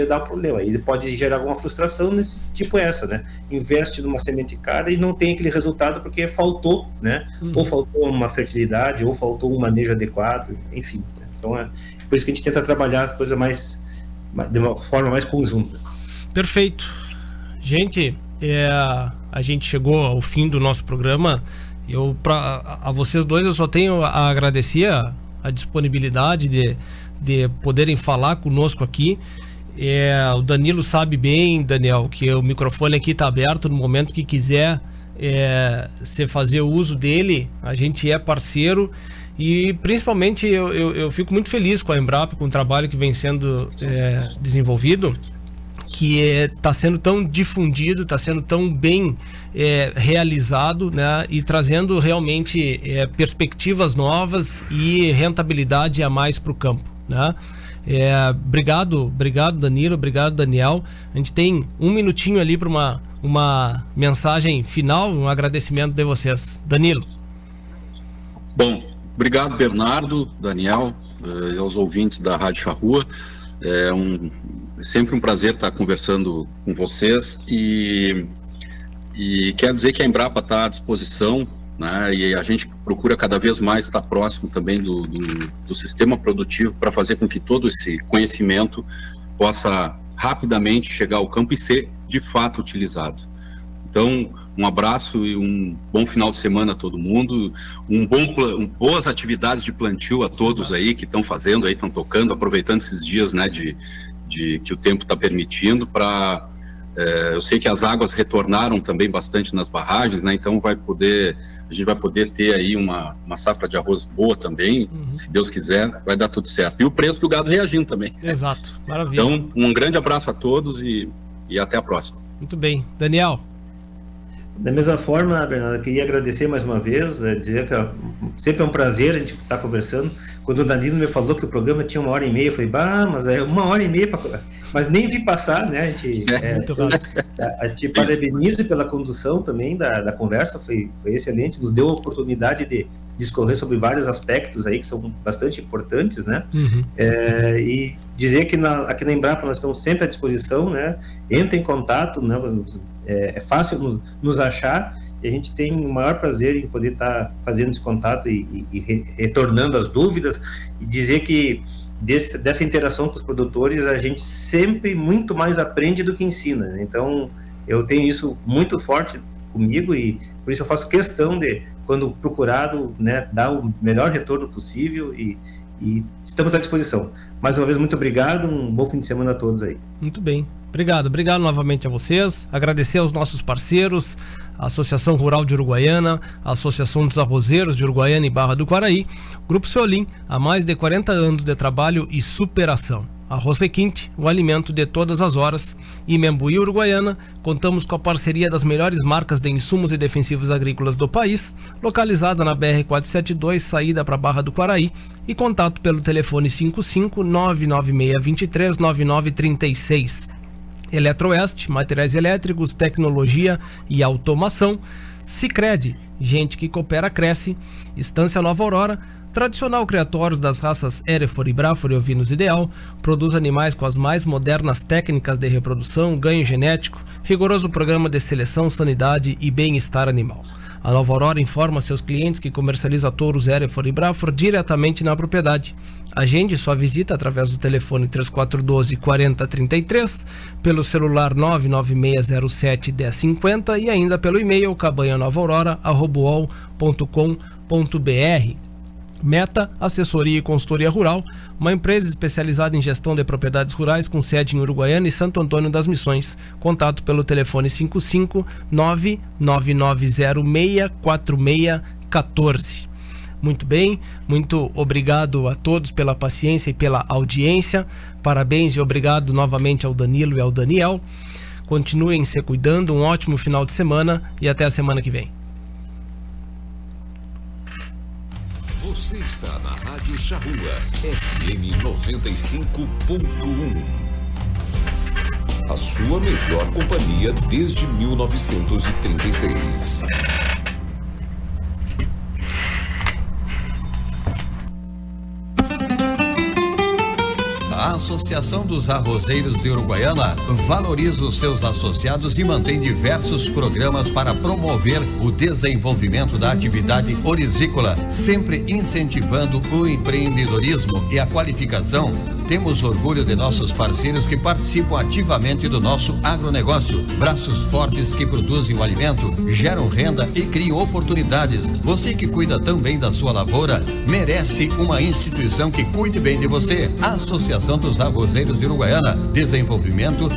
dá um problema, aí pode gerar alguma frustração nesse tipo né? Investe numa semente cara e não tem aquele resultado porque faltou, né? Ou faltou uma fertilidade, ou faltou um manejo adequado, enfim. Então é por isso que a gente tenta trabalhar a coisa de uma forma mais conjunta. Perfeito. Gente, a gente chegou ao fim do nosso programa. A vocês dois eu só tenho a agradecer a disponibilidade de poderem falar conosco aqui. O Danilo sabe bem, Daniel, que o microfone aqui está aberto no momento que quiser você fazer o uso dele. A gente é parceiro e principalmente eu fico muito feliz com a Embrapa, com o trabalho que vem sendo desenvolvido, que está sendo tão difundido, está sendo tão bem realizado, né, e trazendo realmente perspectivas novas e rentabilidade a mais para o campo, né? Obrigado Danilo, obrigado Daniel. A gente tem um minutinho ali para uma mensagem final, um agradecimento de vocês. Danilo. Bom, obrigado Bernardo, Daniel, e aos ouvintes da Rádio Charrua. Sempre um prazer estar conversando com vocês e quero dizer que a Embrapa está à disposição, né, e a gente procura cada vez mais estar próximo também do sistema produtivo para fazer com que todo esse conhecimento possa rapidamente chegar ao campo e ser de fato utilizado. Então, um abraço e um bom final de semana a todo mundo, boas atividades de plantio a todos aí que estão fazendo, aí estão tocando, aproveitando esses dias, né, que o tempo está permitindo. Eu sei que as águas retornaram também bastante nas barragens, né? Então a gente vai poder ter aí uma safra de arroz boa também, se Deus quiser, vai dar tudo certo. E o preço do gado reagindo também. Exato, maravilha. Então, um grande abraço a todos e até a próxima. Muito bem. Daniel. Da mesma forma, Bernardo, eu queria agradecer mais uma vez, dizer que sempre é um prazer a gente estar conversando. Quando o Danilo me falou que o programa tinha 1h30, eu falei, mas é 1h30, mas nem vi passar, né? A gente parabenizo pela condução também da conversa, foi excelente, nos deu a oportunidade de discorrer sobre vários aspectos aí que são bastante importantes, né? E dizer que aqui na Embrapa nós estamos sempre à disposição, né? Entre em contato, né? É fácil nos achar e a gente tem o maior prazer em poder estar fazendo esse contato e retornando as dúvidas, e dizer que dessa interação com os produtores a gente sempre muito mais aprende do que ensina, né? Então eu tenho isso muito forte comigo e por isso eu faço questão de, quando procurado, né, dar o melhor retorno possível e estamos à disposição. Mais uma vez, muito obrigado, um bom fim de semana a todos aí. Muito bem, obrigado novamente a vocês, agradecer aos nossos parceiros, a Associação Rural de Uruguaiana, a Associação dos Arrozeiros de Uruguaiana e Barra do Quaraí, Grupo Ceolim, há mais de 40 anos de trabalho e superação. Arroz Requinte, o alimento de todas as horas. E Membuí Uruguaiana, contamos com a parceria das melhores marcas de insumos e defensivos agrícolas do país, localizada na BR-472, saída para Barra do Quaraí, e contato pelo telefone 55-99623-9936. Eletroeste, materiais elétricos, tecnologia e automação. Sicredi, gente que coopera cresce. Estância Nova Aurora, Tradicional criatório das raças Hereford e Braford e ovinos ideal, produz animais com as mais modernas técnicas de reprodução, ganho genético, rigoroso programa de seleção, sanidade e bem-estar animal. A Nova Aurora informa seus clientes que comercializa touros Hereford e Braford diretamente na propriedade. Agende sua visita através do telefone 3412-4033, pelo celular 99607-1050 e ainda pelo e-mail cabanhanovaurora@uol.com.br. Meta Assessoria e Consultoria Rural, uma empresa especializada em gestão de propriedades rurais com sede em Uruguaiana e Santo Antônio das Missões. Contato pelo telefone 55999064614. Muito bem, muito obrigado a todos pela paciência e pela audiência. Parabéns e obrigado novamente ao Danilo e ao Daniel. Continuem se cuidando, um ótimo final de semana e até a semana que vem. Você está na Rádio Charrua, FM 95.1. A sua melhor companhia desde 1936. A Associação dos Arrozeiros de Uruguaiana valoriza os seus associados e mantém diversos programas para promover o desenvolvimento da atividade orizícola, sempre incentivando o empreendedorismo e a qualificação. Temos orgulho de nossos parceiros que participam ativamente do nosso agronegócio. Braços fortes que produzem o alimento, geram renda e criam oportunidades. Você que cuida também da sua lavoura, merece uma instituição que cuide bem de você. A Associação dos Arrozeiros de Uruguaiana. Desenvolvimento